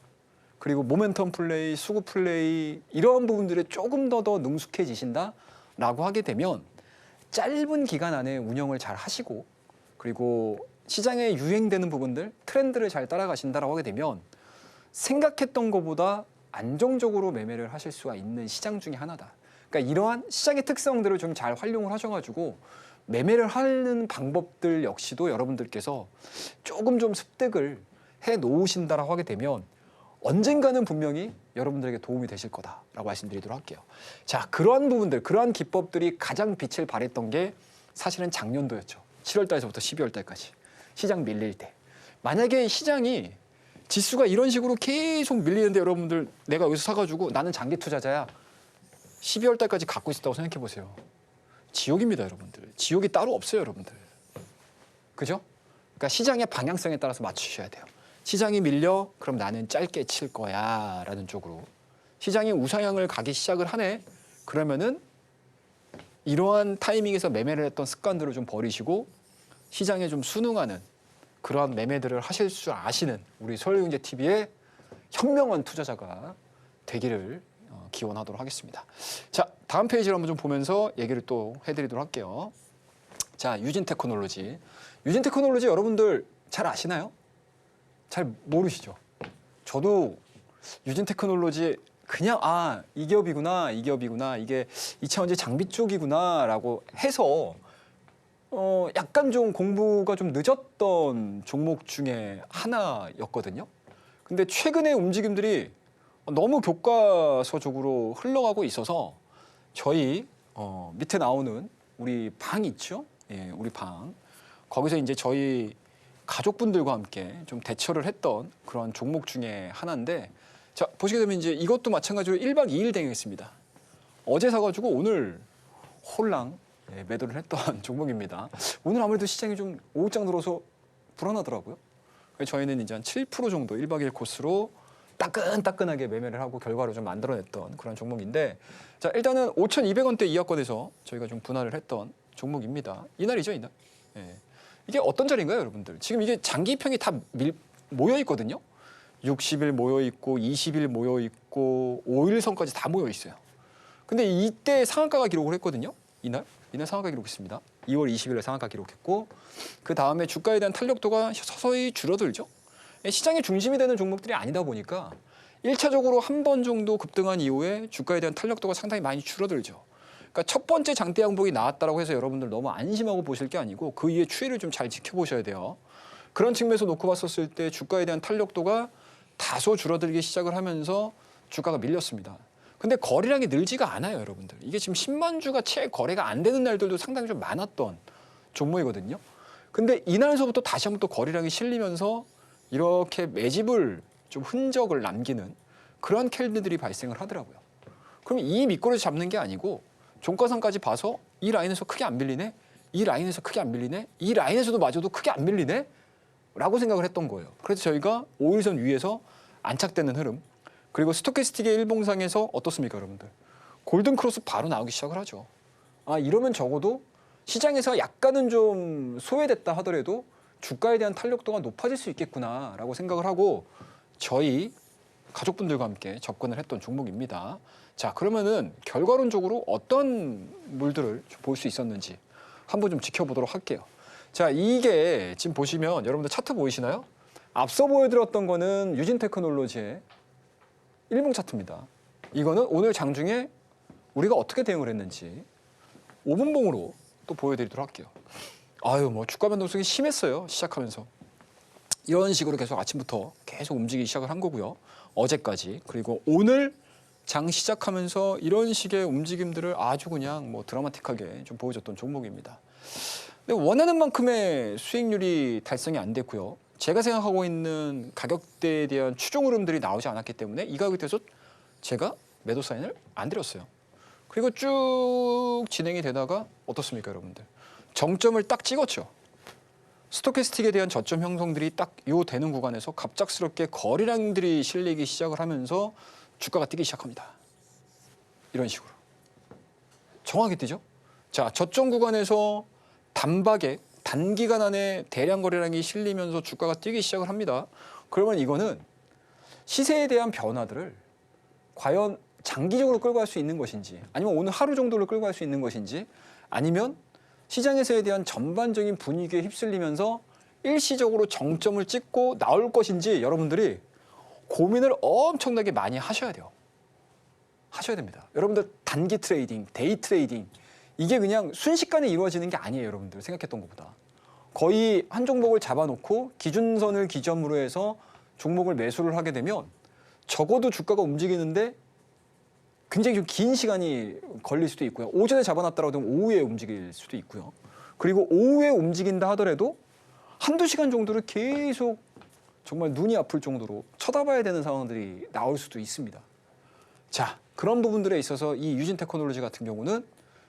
그리고 모멘텀 플레이, 수급 플레이 이러한 부분들에 조금 더 능숙해지신다라고 하게 되면 짧은 기간 안에 운영을 잘 하시고, 그리고 시장에 유행되는 부분들, 트렌드를 잘 따라가신다라고 하게 되면 생각했던 것보다 안정적으로 매매를 하실 수가 있는 시장 중에 하나다. 그러니까 이러한 시장의 특성들을 좀 잘 활용을 하셔가지고 매매를 하는 방법들 역시도 여러분들께서 조금 좀 습득을 해 놓으신다라고 하게 되면 언젠가는 분명히 여러분들에게 도움이 되실 거다라고 말씀드리도록 할게요. 자, 그러한 부분들, 그러한 기법들이 가장 빛을 발했던 게 사실은 작년도였죠. 7월 달에서부터 12월 달까지 시장 밀릴 때. 만약에 시장이 지수가 이런 식으로 계속 밀리는데 여러분들 내가 여기서 사가지고 나는 장기 투자자야. 12월 달까지 갖고 있었다고 생각해 보세요. 지옥입니다, 여러분들. 지옥이 따로 없어요, 여러분들. 그죠? 그러니까 시장의 방향성에 따라서 맞추셔야 돼요. 시장이 밀려? 그럼 나는 짧게 칠 거야 라는 쪽으로. 시장이 우상향을 가기 시작을 하네? 그러면은 이러한 타이밍에서 매매를 했던 습관들을 좀 버리시고 시장에 좀 순응하는 그러한 매매들을 하실 줄 아시는 우리 서울경제TV의 현명한 투자자가 되기를 기원하도록 하겠습니다. 자, 다음 페이지를 한번 좀 보면서 얘기를 또 해드리도록 할게요. 자, 유진테크놀로지. 유진테크놀로지 여러분들 잘 아시나요? 잘 모르시죠? 저도 유진테크놀로지 그냥 이 기업이구나, 이 기업이구나, 이게 2차원지 장비 쪽이구나라고 해서 약간 좀 공부가 좀 늦었던 종목 중에 하나였거든요. 근데 최근의 움직임들이 너무 교과서적으로 흘러가고 있어서 저희 밑에 나오는 우리 방 있죠? 예, 우리 방. 거기서 이제 저희 가족분들과 함께 좀 대처를 했던 그런 종목 중에 하나인데, 자, 보시게 되면 이제 이것도 마찬가지로 1박 2일 대응했습니다. 어제 사가지고 오늘 홀랑 매도를 했던 종목입니다. 오늘 아무래도 시장이 좀 오후장 들어서 불안하더라고요. 그래서 저희는 이제 한 7% 정도 1박 2일 코스로 따끈따끈하게 매매를 하고 결과를 좀 만들어냈던 그런 종목인데, 자, 일단은 5,200원대 이하권에서 저희가 좀 분할을 했던 종목입니다. 이날이죠, 이날. 예. 이게 어떤 자리인가요, 여러분들? 지금 이게 장기평이 다 모여 있거든요. 60일 모여 있고 20일 모여 있고 5일선까지 다 모여 있어요. 근데 이때 상한가가 기록을 했거든요. 이날 상한가 기록했습니다. 2월 20일에 상한가 기록했고 그 다음에 주가에 대한 탄력도가 서서히 줄어들죠. 시장의 중심이 되는 종목들이 아니다 보니까 1차적으로 한 번 정도 급등한 이후에 주가에 대한 탄력도가 상당히 많이 줄어들죠. 그러니까 첫 번째 장대 양봉이 나왔다라고 해서 여러분들 너무 안심하고 보실 게 아니고 그 이후의 추이를 좀 잘 지켜보셔야 돼요. 그런 측면에서 놓고 봤었을 때 주가에 대한 탄력도가 다소 줄어들기 시작을 하면서 주가가 밀렸습니다. 근데 거래량이 늘지가 않아요, 여러분들. 이게 지금 10만 주가 채 거래가 안 되는 날들도 상당히 좀 많았던 종목이거든요. 근데 이날서부터 다시 한번 또 거래량이 실리면서 이렇게 매집을 좀 흔적을 남기는 그런 캔들들이 발생을 하더라고요. 그럼 이 밑거래를 잡는 게 아니고 종가상까지 봐서 이 라인에서 크게 안 밀리네? 이 라인에서 크게 안 밀리네? 이 라인에서도 마저도 크게 안 밀리네? 라고 생각을 했던 거예요. 그래서 저희가 5일선 위에서 안착되는 흐름, 그리고 스토캐스틱의 일봉상에서 어떻습니까, 여러분들? 골든 크로스 바로 나오기 시작을 하죠. 아, 이러면 적어도 시장에서 약간은 좀 소외됐다 하더라도 주가에 대한 탄력도가 높아질 수 있겠구나라고 생각을 하고 저희 가족분들과 함께 접근을 했던 종목입니다. 자, 그러면은 결과론적으로 어떤 물들을 볼 수 있었는지 한번 좀 지켜보도록 할게요. 자, 이게 지금 보시면 여러분들 차트 보이시나요? 앞서 보여드렸던 거는 유진테크놀로지의 일봉 차트입니다. 이거는 오늘 장중에 우리가 어떻게 대응을 했는지 5분봉으로 또 보여드리도록 할게요. 아유, 뭐 주가 변동성이 심했어요. 시작하면서. 이런 식으로 계속 아침부터 계속 움직이기 시작을 한 거고요. 어제까지. 그리고 오늘 장 시작하면서 이런 식의 움직임들을 아주 그냥 뭐 드라마틱하게 좀 보여줬던 종목입니다. 근데 원하는 만큼의 수익률이 달성이 안 됐고요. 제가 생각하고 있는 가격대에 대한 추종 흐름들이 나오지 않았기 때문에 이 가격대에서 제가 매도 사인을 안 드렸어요. 그리고 쭉 진행이 되다가 어떻습니까, 여러분들? 정점을 딱 찍었죠. 스토캐스틱에 대한 저점 형성들이 딱 요 되는 구간에서 갑작스럽게 거래량들이 실리기 시작을 하면서 주가가 뛰기 시작합니다. 이런 식으로. 정확히 뛰죠. 자, 저점 구간에서 단박에 단기간 안에 대량 거래량이 실리면서 주가가 뛰기 시작을 합니다. 그러면 이거는 시세에 대한 변화들을 과연 장기적으로 끌고 갈 수 있는 것인지, 아니면 오늘 하루 정도를 끌고 갈 수 있는 것인지, 아니면 시장에서에 대한 전반적인 분위기에 휩쓸리면서 일시적으로 정점을 찍고 나올 것인지 여러분들이 고민을 엄청나게 많이 하셔야 돼요. 하셔야 됩니다. 여러분들 단기 트레이딩, 데이 트레이딩 이게 그냥 순식간에 이루어지는 게 아니에요. 여러분들 생각했던 것보다. 거의 한 종목을 잡아놓고 기준선을 기점으로 해서 종목을 매수를 하게 되면 적어도 주가가 움직이는데 굉장히 좀 긴 시간이 걸릴 수도 있고요. 오전에 잡아놨다라도 오후에 움직일 수도 있고요. 그리고 오후에 움직인다 하더라도 한두 시간 정도를 계속 정말 눈이 아플 정도로 쳐다봐야 되는 상황들이 나올 수도 있습니다. 자, 그런 부분들에 있어서 이 유진테크놀로지 같은 경우는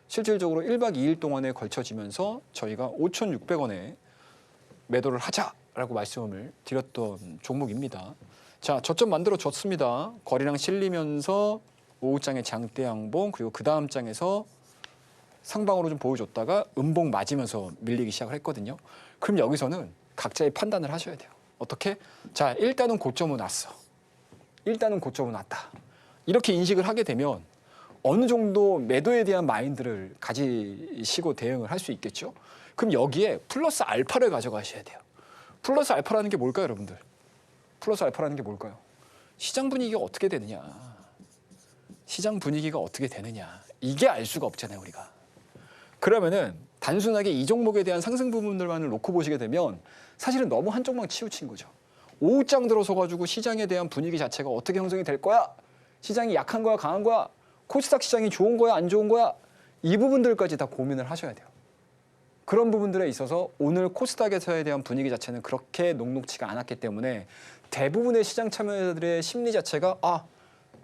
실질적으로 1박 2일 동안에 걸쳐지면서 저희가 5,600원에 매도를 하자라고 말씀을 드렸던 종목입니다. 자, 저점 만들어졌습니다. 거래량 실리면서 오후장에 장대 양봉, 그리고 그 다음 장에서 상방으로 좀 보여줬다가 음봉 맞으면서 밀리기 시작을 했거든요. 그럼 여기서는 각자의 판단을 하셔야 돼요. 어떻게? 자, 일단은 고점은 왔어. 일단은 고점은 왔다. 이렇게 인식을 하게 되면 어느 정도 매도에 대한 마인드를 가지시고 대응을 할 수 있겠죠. 그럼 여기에 플러스 알파를 가져가셔야 돼요. 플러스 알파라는 게 뭘까요, 여러분들? 플러스 알파라는 게 뭘까요? 시장 분위기가 어떻게 되느냐. 시장 분위기가 어떻게 되느냐. 이게 알 수가 없잖아요, 우리가. 그러면은 단순하게 이 종목에 대한 상승 부분들만을 놓고 보시게 되면 사실은 너무 한쪽만 치우친 거죠. 오후장 들어서 가지고 시장에 대한 분위기 자체가 어떻게 형성이 될 거야? 시장이 약한 거야, 강한 거야? 코스닥 시장이 좋은 거야, 안 좋은 거야? 이 부분들까지 다 고민을 하셔야 돼요. 그런 부분들에 있어서 오늘 코스닥에서에 대한 분위기 자체는 그렇게 녹록치가 않았기 때문에 대부분의 시장 참여자들의 심리 자체가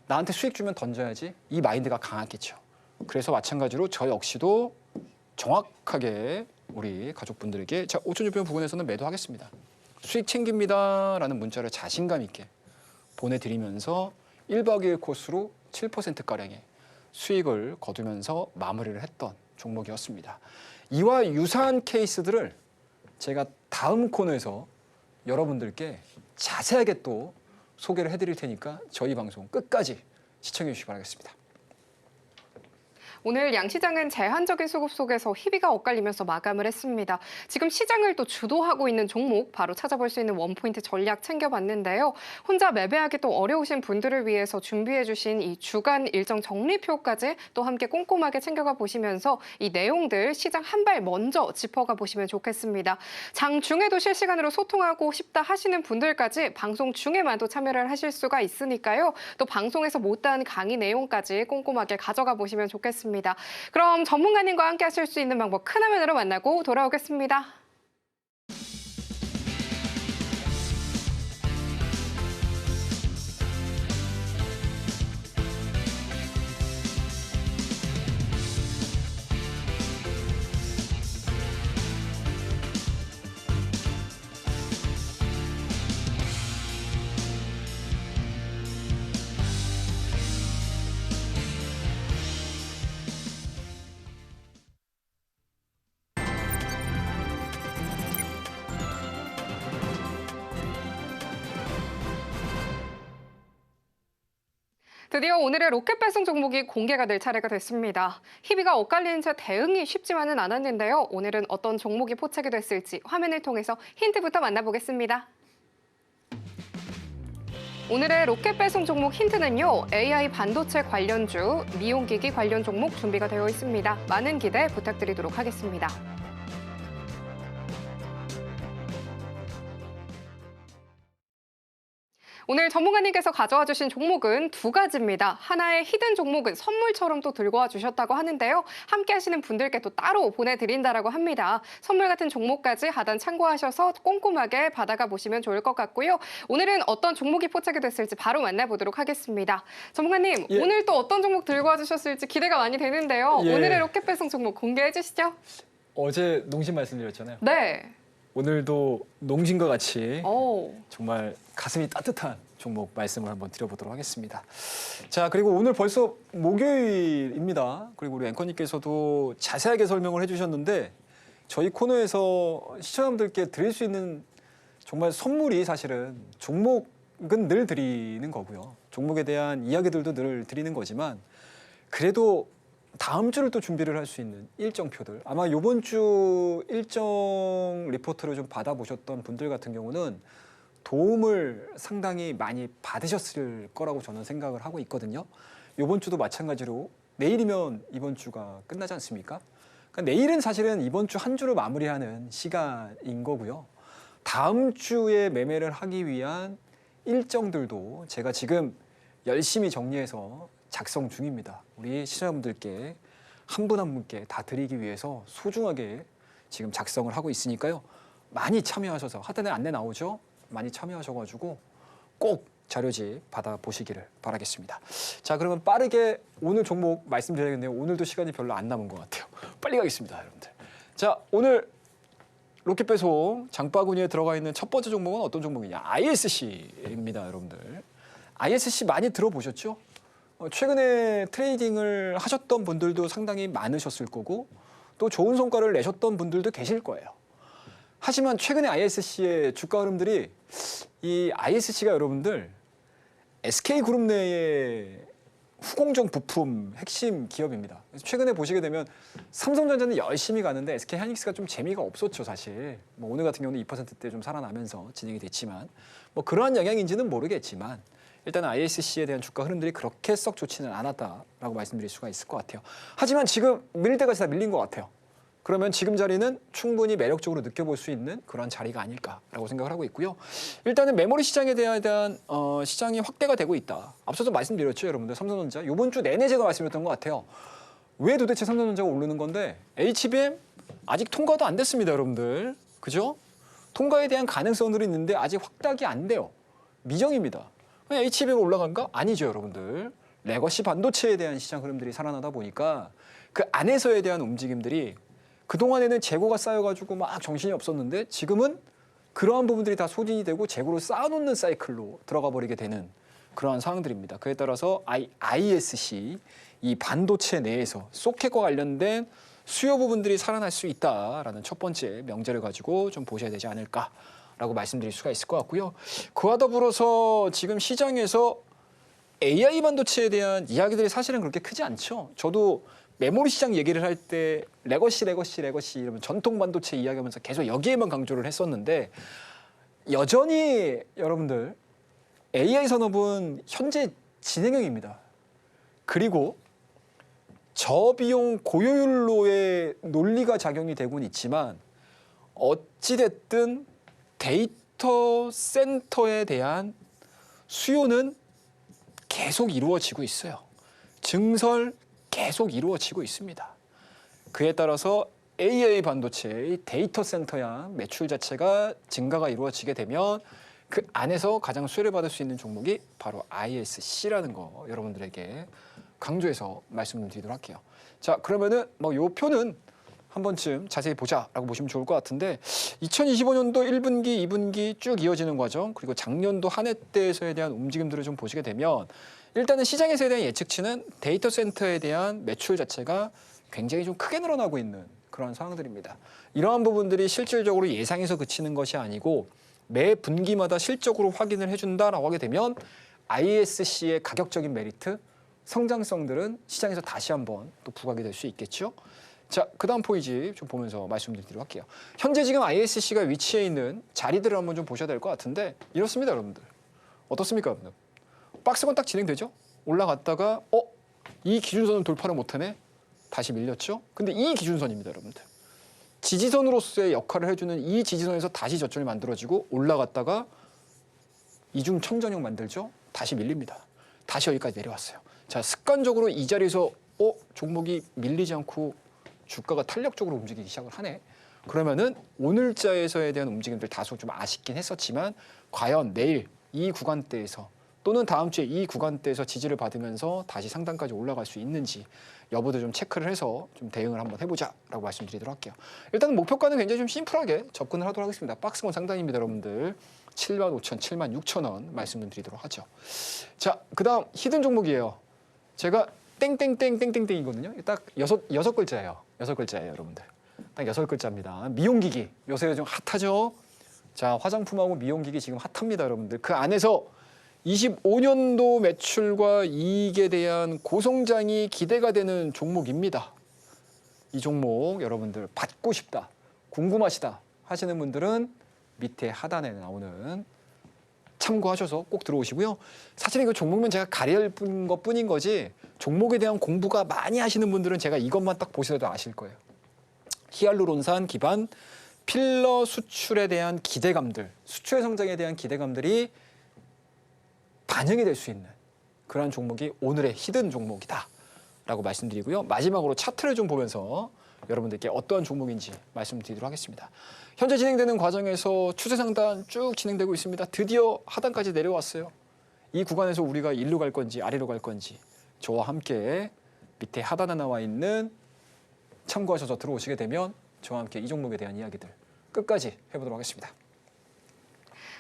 나한테 수익 주면 던져야지, 이 마인드가 강했겠죠. 그래서 마찬가지로 저 역시도 정확하게 우리 가족분들에게 자, 5,600원 부근에서는 매도하겠습니다. 수익 챙깁니다라는 문자를 자신감 있게 보내드리면서 1박 2일 코스로 7%가량의 수익을 거두면서 마무리를 했던 종목이었습니다. 이와 유사한 케이스들을 제가 다음 코너에서 여러분들께 자세하게 또 소개를 해드릴 테니까 저희 방송 끝까지 시청해 주시기 바라겠습니다. 오늘 양시장은 제한적인 수급 속에서 희비가 엇갈리면서 마감을 했습니다. 지금 시장을 또 주도하고 있는 종목 바로 찾아볼 수 있는 원포인트 전략 챙겨봤는데요. 혼자 매매하기 또 어려우신 분들을 위해서 준비해 주신 이 주간 일정 정리표까지 또 함께 꼼꼼하게 챙겨가 보시면서 이 내용들 시장 한 발 먼저 짚어가 보시면 좋겠습니다. 장 중에도 실시간으로 소통하고 싶다 하시는 분들까지 방송 중에만도 참여를 하실 수가 있으니까요. 또 방송에서 못다한 강의 내용까지 꼼꼼하게 가져가 보시면 좋겠습니다. 그럼 전문가님과 함께 하실 수 있는 방법 큰 화면으로 만나고 돌아오겠습니다. 드디어 오늘의 로켓 배송 종목이 공개가 될 차례가 됐습니다. 희비가 엇갈리는 채 대응이 쉽지만은 않았는데요. 오늘은 어떤 종목이 포착이 됐을지 화면을 통해서 힌트부터 만나보겠습니다. 오늘의 로켓 배송 종목 힌트는요. AI 반도체 관련주, 미용기기 관련 종목 준비가 되어 있습니다. 많은 기대 부탁드리도록 하겠습니다. 오늘 전문가님께서 가져와 주신 종목은 두 가지입니다. 하나의 히든 종목은 선물처럼 또 들고 와 주셨다고 하는데요. 함께 하시는 분들께 또 따로 보내드린다라고 합니다. 선물 같은 종목까지 하단 참고하셔서 꼼꼼하게 받아가 보시면 좋을 것 같고요. 오늘은 어떤 종목이 포착이 됐을지 바로 만나보도록 하겠습니다. 전문가님, 예. 오늘 또 어떤 종목 들고 와 주셨을지 기대가 많이 되는데요. 예. 오늘의 로켓 배송 종목 공개해 주시죠. 어제 농심 말씀드렸잖아요. 네. 오늘도 농심과 같이 오. 정말 가슴이 따뜻한 종목 말씀을 한번 드려보도록 하겠습니다. 자, 그리고 오늘 벌써 목요일입니다. 그리고 우리 앵커님께서도 자세하게 설명을 해주셨는데 저희 코너에서 시청자분들께 드릴 수 있는 정말 선물이 사실은 종목은 늘 드리는 거고요. 종목에 대한 이야기들도 늘 드리는 거지만 그래도 다음 주를 또 준비를 할 수 있는 일정표들, 아마 이번 주 일정 리포트를 좀 받아보셨던 분들 같은 경우는 도움을 상당히 많이 받으셨을 거라고 저는 생각을 하고 있거든요. 이번 주도 마찬가지로 내일이면 이번 주가 끝나지 않습니까? 그러니까 내일은 사실은 이번 주 한 주를 마무리하는 시간인 거고요. 다음 주에 매매를 하기 위한 일정들도 제가 지금 열심히 정리해서 작성 중입니다. 우리 시청자분들께 한 분 한 분께 다 드리기 위해서 소중하게 지금 작성을 하고 있으니까요. 많이 참여하셔서 하단에 안내 나오죠? 많이 참여하셔가지고 꼭 자료집 받아보시기를 바라겠습니다. 자, 그러면 빠르게 오늘 종목 말씀드려야겠네요. 오늘도 시간이 별로 안 남은 것 같아요. 빨리 가겠습니다, 여러분들. 자, 오늘 로켓 배송 장바구니에 들어가 있는 첫 번째 종목은 어떤 종목이냐? ISC입니다, 여러분들. ISC 많이 들어보셨죠? 최근에 트레이딩을 하셨던 분들도 상당히 많으셨을 거고 또 좋은 성과를 내셨던 분들도 계실 거예요. 하지만 최근에 ISC의 주가 흐름들이 이 ISC가 여러분들 SK그룹 내의 후공정 부품 핵심 기업입니다. 그래서 최근에 보시게 되면 삼성전자는 열심히 가는데 SK하이닉스가 좀 재미가 없었죠, 사실. 뭐 오늘 같은 경우는 2%대 좀 살아나면서 진행이 됐지만 뭐 그러한 영향인지는 모르겠지만 일단 ISC에 대한 주가 흐름들이 그렇게 썩 좋지는 않았다라고 말씀드릴 수가 있을 것 같아요. 하지만 지금 밀릴 때까지 다 밀린 것 같아요. 그러면 지금 자리는 충분히 매력적으로 느껴볼 수 있는 그런 자리가 아닐까라고 생각을 하고 있고요. 일단은 메모리 시장에 대한 시장이 확대가 되고 있다. 앞서서 말씀드렸죠, 여러분들. 삼성전자 이번 주 내내 제가 말씀드렸던 것 같아요. 왜 도대체 삼성전자가 오르는 건데 HBM 아직 통과도 안 됐습니다, 여러분들. 그죠? 통과에 대한 가능성들이 있는데 아직 확답이 안 돼요. 미정입니다. HBM이 올라간가? 아니죠, 여러분들. 레거시 반도체에 대한 시장 흐름들이 살아나다 보니까 그 안에서에 대한 움직임들이 그동안에는 재고가 쌓여가지고 막 정신이 없었는데 지금은 그러한 부분들이 다 소진이 되고 재고를 쌓아놓는 사이클로 들어가 버리게 되는 그러한 상황들입니다. 그에 따라서 ISC, 이 반도체 내에서 소켓과 관련된 수요 부분들이 살아날 수 있다라는 첫 번째 명제를 가지고 좀 보셔야 되지 않을까 라고 말씀드릴 수가 있을 것 같고요. 그와 더불어서 지금 시장에서 AI 반도체에 대한 이야기들이 사실은 그렇게 크지 않죠. 저도 메모리 시장 얘기를 할 때 레거시 이러면 전통 반도체 이야기하면서 계속 여기에만 강조를 했었는데 여전히 여러분들 AI 산업은 현재 진행형입니다. 그리고 저비용 고효율로의 논리가 작용이 되고는 있지만 어찌됐든 데이터 센터에 대한 수요는 계속 이루어지고 있어요. 증설 계속 이루어지고 있습니다. 그에 따라서 AI 반도체의 데이터 센터야 매출 자체가 증가가 이루어지게 되면 그 안에서 가장 수혜를 받을 수 있는 종목이 바로 ISC라는 거 여러분들에게 강조해서 말씀을 드리도록 할게요. 자, 그러면은 뭐 요 표는 한 번쯤 자세히 보자라고 보시면 좋을 것 같은데 2025년도 1분기, 2분기 쭉 이어지는 과정 그리고 작년도 한 해 때에서에 대한 움직임들을 좀 보시게 되면 일단은 시장에서에 대한 예측치는 데이터 센터에 대한 매출 자체가 굉장히 좀 크게 늘어나고 있는 그런 상황들입니다. 이러한 부분들이 실질적으로 예상에서 그치는 것이 아니고 매 분기마다 실적으로 확인을 해준다라고 하게 되면 ISC의 가격적인 메리트, 성장성들은 시장에서 다시 한번 또 부각이 될 수 있겠죠. 자, 그다음 포인트 좀 보면서 말씀드리도록 할게요. 현재 지금 ISC가 위치해 있는 자리들을 한번 좀 보셔야 될 것 같은데 이렇습니다, 여러분들. 어떻습니까, 여러분들? 박스권 딱 진행되죠? 올라갔다가 이 기준선을 돌파를 못하네? 다시 밀렸죠? 근데 이 기준선입니다, 여러분들. 지지선으로서의 역할을 해주는 이 지지선에서 다시 저점이 만들어지고 올라갔다가 이중천전형 만들죠? 다시 밀립니다. 다시 여기까지 내려왔어요. 자, 습관적으로 이 자리에서 종목이 밀리지 않고 주가가 탄력적으로 움직이기 시작을 하네. 그러면은 오늘자에서에 대한 움직임들 다소 좀 아쉽긴 했었지만 과연 내일 이 구간대에서 또는 다음 주에 이 구간대에서 지지를 받으면서 다시 상단까지 올라갈 수 있는지 여부도 좀 체크를 해서 좀 대응을 한번 해보자라고 말씀드리도록 할게요. 일단 목표가는 굉장히 좀 심플하게 접근을 하도록 하겠습니다. 박스권 상단입니다, 여러분들. 75,000, 76,000원 말씀을 드리도록 하죠. 자, 그다음 히든 종목이에요. 제가 땡땡땡땡땡땡이거든요. 딱 여섯 글자예요. 6글자예요, 여러분들. 딱 6글자입니다. 미용기기. 요새 좀 핫하죠? 자, 화장품하고 미용기기 지금 핫합니다, 여러분들. 그 안에서 25년도 매출과 이익에 대한 고성장이 기대가 되는 종목입니다. 이 종목 여러분들 받고 싶다, 궁금하시다 하시는 분들은 밑에 하단에 나오는 참고하셔서 꼭 들어오시고요. 사실 이거 종목면 제가 가릴 것뿐인 거지 종목에 대한 공부가 많이 하시는 분들은 제가 이것만 딱 보시라도 아실 거예요. 히알루론산 기반 필러 수출에 대한 기대감들, 수출 성장에 대한 기대감들이 반영이 될 수 있는 그러한 종목이 오늘의 히든 종목이다라고 말씀드리고요. 마지막으로 차트를 좀 보면서 여러분들께 어떠한 종목인지 말씀드리도록 하겠습니다. 현재 진행되는 과정에서 추세 상단 쭉 진행되고 있습니다. 드디어 하단까지 내려왔어요. 이 구간에서 우리가 일로 갈 건지 아래로 갈 건지 저와 함께 밑에 하단에 나와 있는 참고하셔서 들어오시게 되면 저와 함께 이 종목에 대한 이야기들 끝까지 해보도록 하겠습니다.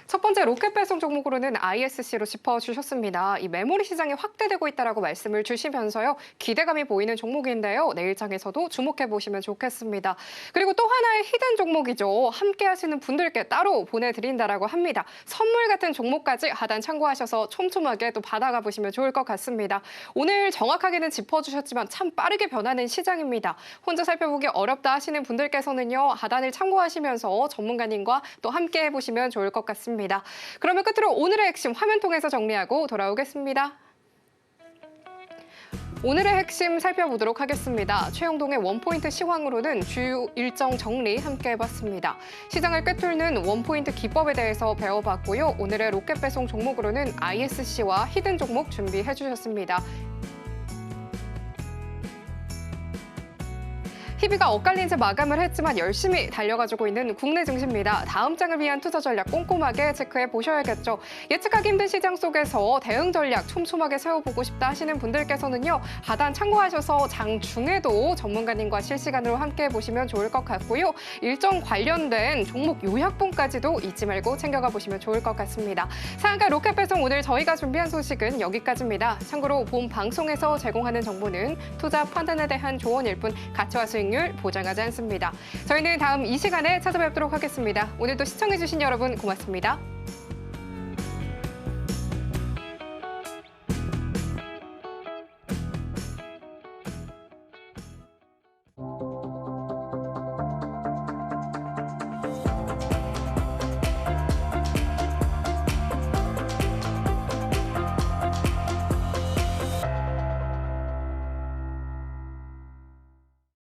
첫 번째 로켓 배송 종목으로는 ISC로 짚어주셨습니다. 이 메모리 시장이 확대되고 있다라고 말씀을 주시면서요. 기대감이 보이는 종목인데요. 내일장에서도 주목해 보시면 좋겠습니다. 그리고 또 하나의 히든 종목이죠. 함께 하시는 분들께 따로 보내드린다라고 합니다. 선물 같은 종목까지 하단 참고하셔서 촘촘하게 또 받아가 보시면 좋을 것 같습니다. 오늘 정확하게는 짚어주셨지만 참 빠르게 변하는 시장입니다. 혼자 살펴보기 어렵다 하시는 분들께서는요. 하단을 참고하시면서 전문가님과 또 함께 해보시면 좋을 것 같습니다. 그러면 끝으로 오늘의 핵심 화면 통해서 정리하고 돌아오겠습니다. 오늘의 핵심 살펴보도록 하겠습니다. 최영동의 원포인트 시황으로는 주요 일정 정리 함께 해봤습니다. 시장을 꿰뚫는 원포인트 기법에 대해서 배워봤고요. 오늘의 로켓 배송 종목으로는 ISC와 히든 종목 준비해 주셨습니다. 희비가 엇갈린 채 마감을 했지만 열심히 달려가지고 있는 국내 증시입니다. 다음 장을 위한 투자 전략 꼼꼼하게 체크해 보셔야겠죠. 예측하기 힘든 시장 속에서 대응 전략 촘촘하게 세워보고 싶다 하시는 분들께서는요. 하단 참고하셔서 장 중에도 전문가님과 실시간으로 함께 보시면 좋을 것 같고요. 일정 관련된 종목 요약본까지도 잊지 말고 챙겨가 보시면 좋을 것 같습니다. 상한가 로켓 배송 오늘 저희가 준비한 소식은 여기까지입니다. 참고로 본 방송에서 제공하는 정보는 투자 판단에 대한 조언일 뿐 가치와 수익 수익률 보장하지 않습니다. 저희는 다음 이 시간에 찾아뵙도록 하겠습니다. 오늘도 시청해주신 여러분 고맙습니다.